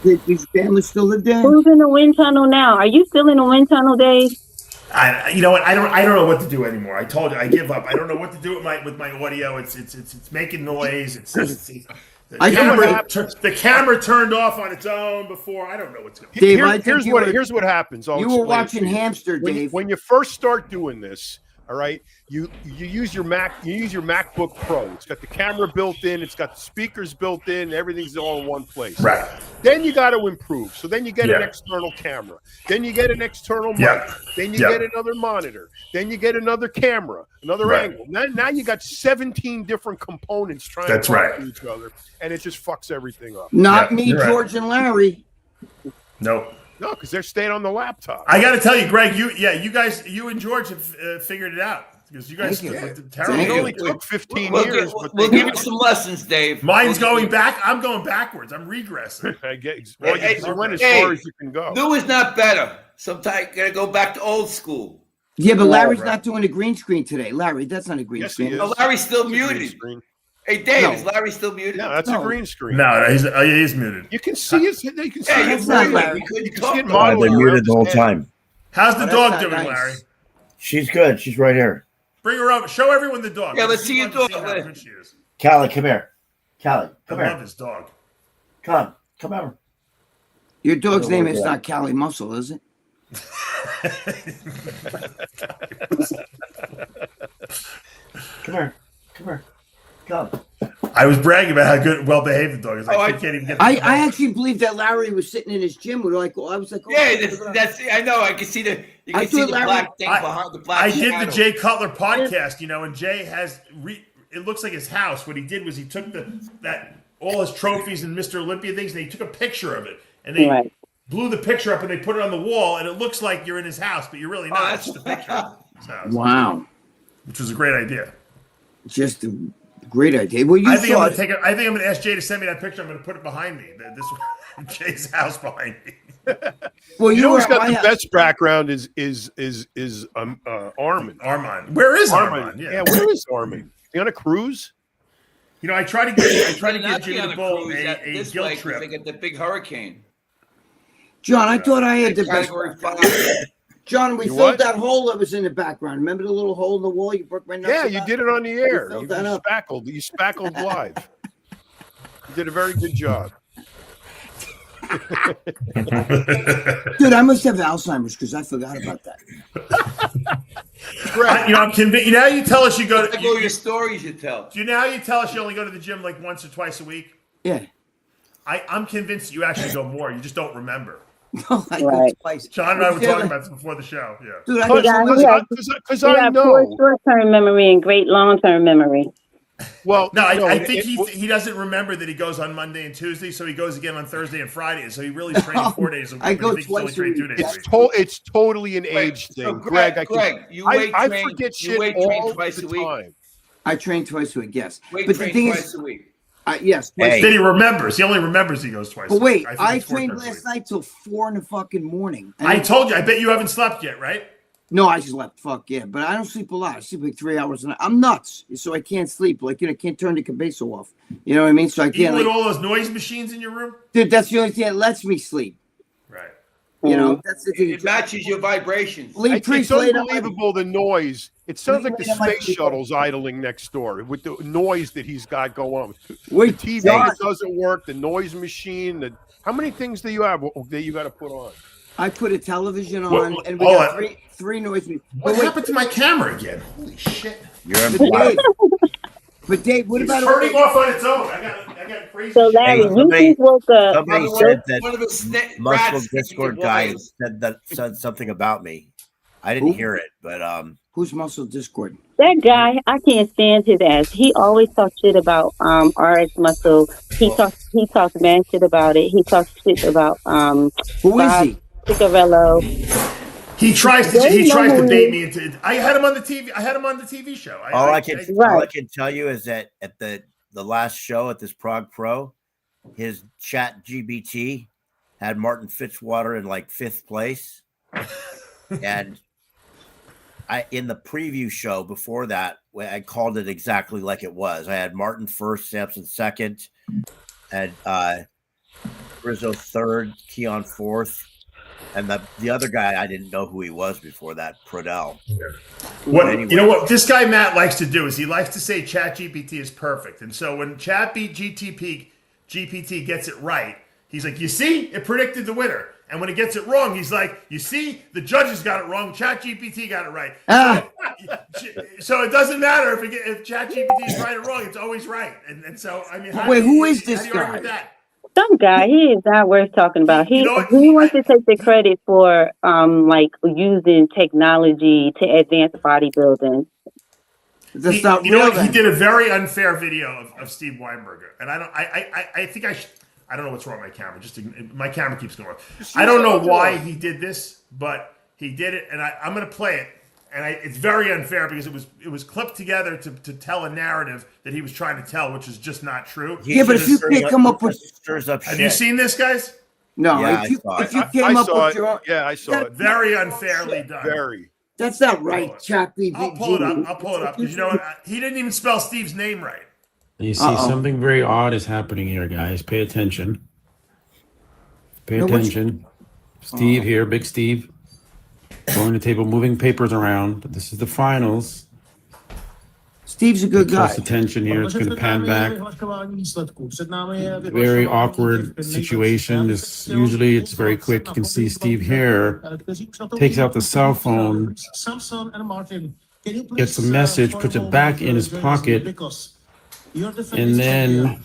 Does your family still live there? Who's in the wind tunnel now? Are you still in the wind tunnel, Dave? You know what? I don't know what to do anymore. I told you, I give up. I don't know what to do with my audio. It's making noise. The camera turned off on its own before. I don't know what's going on. Dave, here's what happens. You were watching Hamster, Dave. When you first start doing this, all right, you use your MacBook Pro. It's got the camera built in, it's got the speakers built in, everything's all in one place. Right. Then you got to improve. So then you get an external camera. Then you get an external mic. Then you get another monitor. Then you get another camera, another angle. Now you got 17 different components trying to talk to each other, and it just fucks everything up. Not me, George and Larry. No. No, because they're staying on the laptop. I got to tell you, Greg, you and George have figured it out. Because you guys terrible. It only took 15 years. We'll give you some lessons, Dave. Mine's going back. I'm going backwards. I'm regressing. I guess. Well, you went as far as you can go. New is not better. Sometimes you got to go back to old school. Yeah, but Larry's not doing a green screen today. Larry, that's not a green screen. No, Larry's still muted. Hey, Dave, is Larry still muted? No, that's a green screen. No, he's muted. You can see his. You can see it's not Larry. I've been muted the whole time. How's the dog doing, Larry? She's good. She's right here. Bring her over. Show everyone the dog. Yeah, let's see your dog. Callie, come here. Callie, come here. I love this dog. Come over. Your dog's name is not Callie Muscle, is it? Come here. Come. I was bragging about how good, well behaved the dog is. I can't even get. I actually believe that Larry was sitting in his gym. I was like, that's. I know. I can see the. You can see the black thing behind the black. I did the Jay Cutler podcast, and Jay has. It looks like his house. What he did was he took all his trophies and Mr. Olympia things, and he took a picture of it, and they blew the picture up and they put it on the wall, and it looks like you're in his house, but you're really not. It's just a picture of his house. Wow, which was a great idea. Just a great idea. Well, I think I'm going to ask Jay to send me that picture. I'm going to put it behind me. This Jay's house behind me. Well, you know who's got the best background is Armin. Armand. Where is Armand? Yeah, where is Armin? He on a cruise? I try to give Jimmy the Bull a guilt trip. They got the big hurricane. John, I thought I had the best. John, we filled that hole that was in the background. Remember the little hole in the wall? You broke my nuts. Yeah, you did it on the air. You spackled live. You did a very good job. Dude, I must have Alzheimer's because I forgot about that. I'm convinced. Now you tell us you go to your stories you tell. Do you know how you tell us you only go to the gym like once or twice a week? Yeah. I'm convinced you actually go more. You just don't remember. No, I go twice. John and I were talking about this before the show. Yeah. Dude, because I know short-term memory and great long-term memory. Well, no, I think he doesn't remember that he goes on Monday and Tuesday, so he goes again on Thursday and Friday. So he really trains 4 days a week. I go twice a week. It's totally an age thing. So Greg, I forget shit all the time. I train twice a week, yes. But the thing is, a week. Yes. Then he remembers. He only remembers he goes twice. But wait, I trained last night till 4 in the fucking morning. I told you. I bet you haven't slept yet, right? No, I slept. Fuck yeah. But I don't sleep a lot. I sleep like 3 hours a night. I'm nuts. So I can't sleep. I can't turn the Cabeza off. You know what I mean? So I can't. Even with all those noise machines in your room? Dude, that's the only thing that lets me sleep. Right. That's the thing. It matches your vibrations. It's unbelievable, the noise. It sounds like the space shuttle's idling next door with the noise that he's got going on. The TV that doesn't work, the noise machine. How many things do you have that you got to put on? I put a television on, and we got three noise machines. What happened to my camera again? Holy shit! You're in But Dave, what about turning off on its own? I got crazy. So Larry, you just woke up. Somebody said that Muscle Discord guy said something about me. I didn't hear it, but who's Muscle Discord? That guy, I can't stand his ass. He always talks shit about RX Muscle. He talks mad shit about it. He talks shit about who is he? Picarello. He tries to bait me into. I had him on the TV. I had him on the TV show. All I can tell you is that at the last show at this Prague Pro, his chat GBT had Martin Fitzwater in like 5th place, and in the preview show before that, I called it exactly like it was. I had Martin first, Sampson second, and Rizzo third, Keon fourth, and the other guy I didn't know who he was before that, Prodell. What you know what this guy Matt likes to do is he likes to say ChatGPT is perfect, and so when GPT gets it right, he's like, you see, it predicted the winner. And when it gets it wrong, he's like, you see, the judges got it wrong. ChatGPT got it right. So it doesn't matter if ChatGPT is right or wrong. It's always right. And so, I mean, who is this guy? Some guy. He is not worth talking about. He wants to take the credit for like using technology to advance bodybuilding. He did a very unfair video of Steve Weinberger, and I think I don't know what's wrong with my camera. My camera keeps going. I don't know why he did this, but he did it, and I'm going to play it. And it's very unfair because it was clipped together to tell a narrative that he was trying to tell, which is just not true. Yeah, but if you can't come up with stirs up. Have you seen this, guys? No. Yeah, if you came up with your I saw it. Very unfairly done. Very. That's not right, Chappie. I'll pull it up because you know what? He didn't even spell Steve's name right. You see, something very odd is happening here, guys. Pay attention. Pay attention. Steve here, Big Steve. Going to the table, moving papers around. This is the finals. Steve's a good guy. Close attention here. It's going to pan back. Very awkward situation. Usually it's very quick. You can see Steve here takes out the cell phone, gets a message, puts it back in his pocket, and then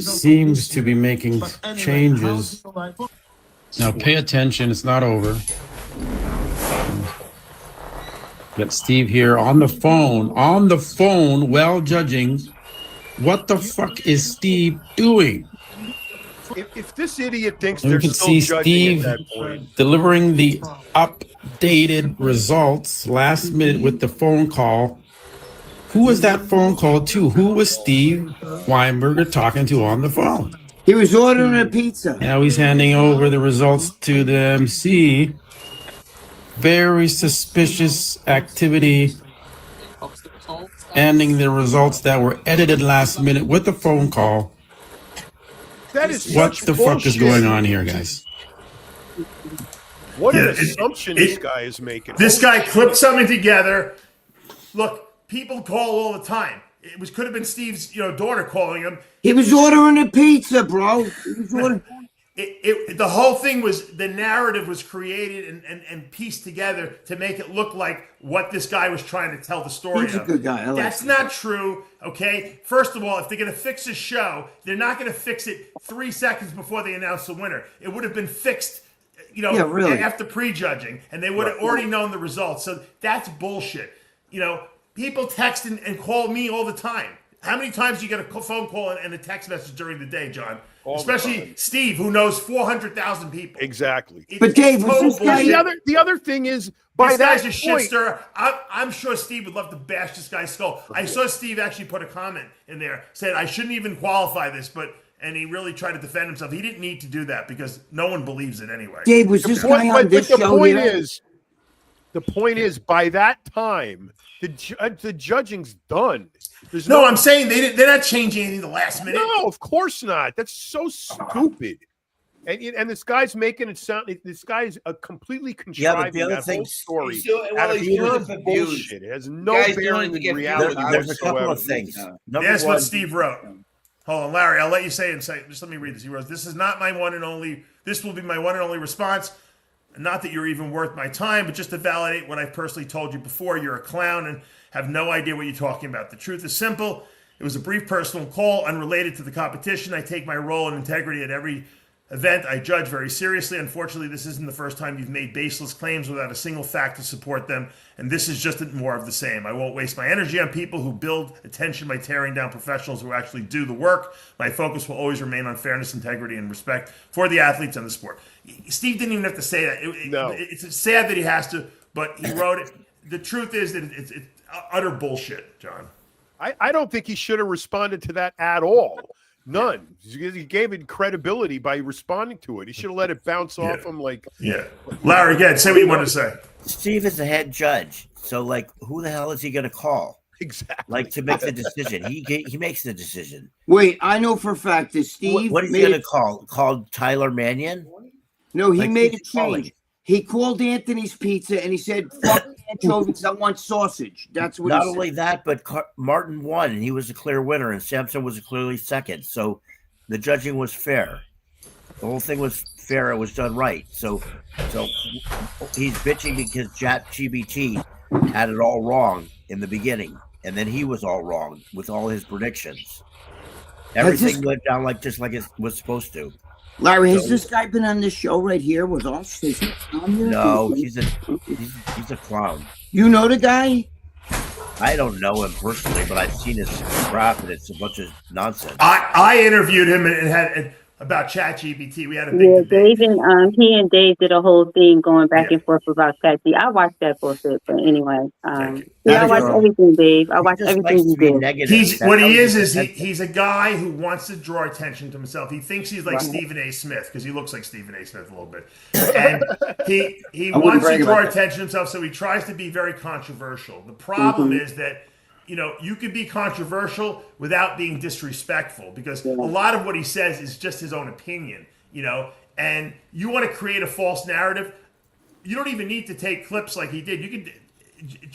seems to be making changes. Now pay attention, it's not over. Got Steve here on the phone, well judging. What the fuck is Steve doing? If this idiot thinks And they're we can still see judging Steve at that point, delivering the updated results last minute with the phone call. Who was that phone call to? Who was Steve Weinberger talking to on the phone? He was ordering a pizza. Now he's handing over the results to the MC. Very suspicious activity. Handing the results that were edited last minute with the phone call. that is What such the fuck is bullshit. going on here, guys? What an assumption this guy is making. This guy clipped something together. Look, people call all the time. It could have been Steve's daughter calling him. He was ordering a pizza, bro. He was ordering. The whole thing the narrative was created and pieced together to make it look like what this guy was trying to tell the story He's a of. good guy. That's not true, okay? First of all, if they're going to fix a show, they're not going to fix it 3 seconds before they announce the winner. It would have been fixed, really. after prejudging, and they would have already known the results. So that's bullshit. People text and call me all the time. How many times do you get a phone call and a text message during the day, John? Especially Steve, who knows 400,000 people. Exactly. But Dave, the other thing is, by this that guy's a shit point, stirrer. I'm sure Steve would love to bash this guy's skull. I saw Steve actually put a comment in there, said I shouldn't even qualify this, and he really tried to defend himself. He didn't need to do that because no one believes it anyway. Dave, was this guy on this show? The point is, by that time, the judging's done. No, I'm saying they're not changing anything the last minute. No, of course not. That's so stupid. And this guy's making it sound. This guy's completely contriving that whole story. Bullshit. It has no bearing in reality There's whatsoever. a couple of things. That's what Steve wrote. Hold on, Larry. I'll let you say it. Just let me read this. He wrote, "This is not my one and only. This will be my one and only response. Not that you're even worth my time, but just to validate what I've personally told you before. You're a clown and have no idea what you're talking about. The truth is simple. It was a brief personal call unrelated to the competition. I take my role and integrity at every event I judge very seriously. Unfortunately, this isn't the first time you've made baseless claims without a single fact to support them, and this is just more of the same. I won't waste my energy on people who build attention by tearing down professionals who actually do the work. My focus will always remain on fairness, integrity, and respect for the athletes and the sport." Steve didn't even have to say that. It's sad that he has to, but he wrote it. The truth is that it's utter bullshit, John. I don't think he should have responded to that at all. None. He gave it credibility by responding to it. He should have let it bounce off him like. Yeah. Larry, again, say what you want to say. Steve is the head judge. So, who the hell is he going to call? Exactly. Like to make the decision. He makes the decision. Wait, I know for a fact that Steve. What is he gonna call? Called Tyler Mannion? No, he Like, made a who's he calling? change. He called Anthony's Pizza and he said, "Fuck anchovies, I want sausage." That's what. Not he only said. that, but Martin won, and he was a clear winner, and Sampson was clearly second. So the judging was fair. The whole thing was fair. It was done right. So he's bitching because ChatGPT had it all wrong in the beginning, and then he was all wrong with all his predictions. Everything went down just like it was supposed to. Larry, has this guy been on this show right here with us? No, he's a clown. You know the guy? I don't know him personally, but I've seen his crap, and it's a bunch of nonsense. I interviewed him and had about ChatGPT. We had a big debate. Dave and he and Dave did a whole thing going back and forth about ChatGPT. I watched that bullshit, but anyway, I watched everything, Dave. I watched everything you did. He's a guy who wants to draw attention to himself. He thinks he's like Stephen A. Smith because he looks like Stephen A. Smith a little bit, and he wants to draw attention to himself. So he tries to be very controversial. The problem is that, you could be controversial without being disrespectful, because a lot of what he says is just his own opinion, and you want to create a false narrative. You don't even need to take clips like he did.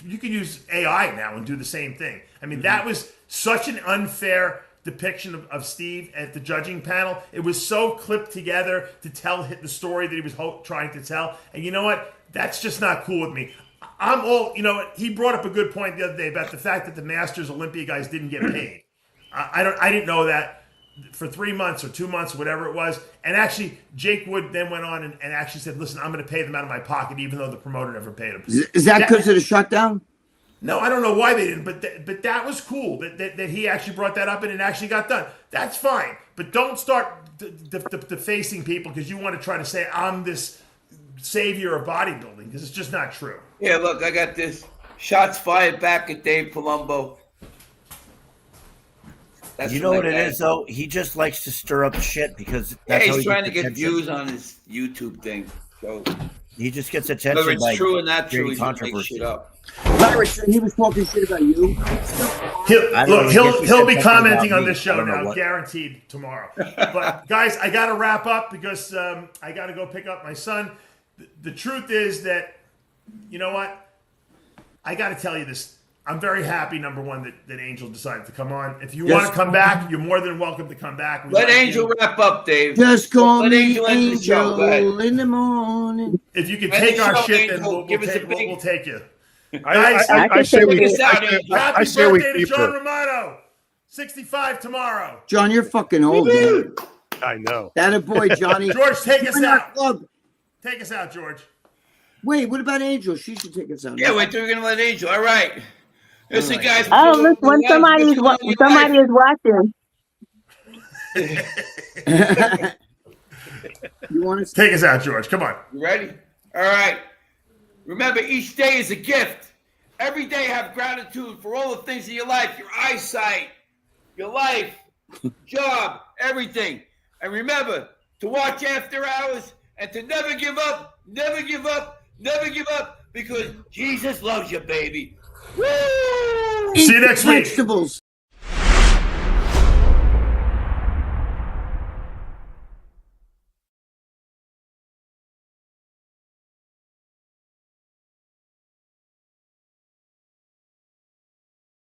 You can use AI now and do the same thing. I mean, that was such an unfair depiction of Steve at the judging panel. It was so clipped together to tell the story that he was trying to tell. And you know what? That's just not cool with me. I'm all, he brought up a good point the other day about the fact that the Masters Olympia guys didn't get paid. I didn't know that for 3 months or 2 months, whatever it was. And actually, Jake Wood then went on and actually said, listen, I'm going to pay them out of my pocket, even though the promoter never paid them. Is that because of the shutdown? No, I don't know why they didn't, but that was cool that he actually brought that up and it actually got done. That's fine. But don't start defacing people because you want to try to say I'm this savior of bodybuilding, because it's just not true. Yeah, look, I got this. Shots fired back at Dave Palumbo. You know what it is, though? He just likes to stir up shit because that's he's trying to get views on his YouTube thing. So he just gets attention. Whether it's true or not true, he's going to make shit up. Larry, so he was talking shit about you. He'll be commenting on this show now, guaranteed tomorrow. But guys, I got to wrap up because I got to go pick up my son. The truth is that, you know what? I got to tell you this. I'm very happy, number one, that Angel decided to come on. If you want to come back, you're more than welcome to come back. Let Angel wrap up, Dave. Just call me Angel in the morning. If you can take our shit, then we'll take you. I say we keep birthday to John Romano. 65 tomorrow. John, you're fucking old, man. I know. That a boy, Johnny. George, take us out. Club. Take us out, George. Wait, what about Angel? She should take us out. Yeah, we're going to let Angel. All right. Listen, guys. Oh, look, when somebody is watching. You want to take us out, George? Come on. You ready? All right. Remember, each day is a gift. Every day have gratitude for all the things in your life, your eyesight, your life, job, everything. And remember to watch After Hours and to never give up, never give up, never give up, because Jesus loves you, baby. Woo! See you next week. Vegetables.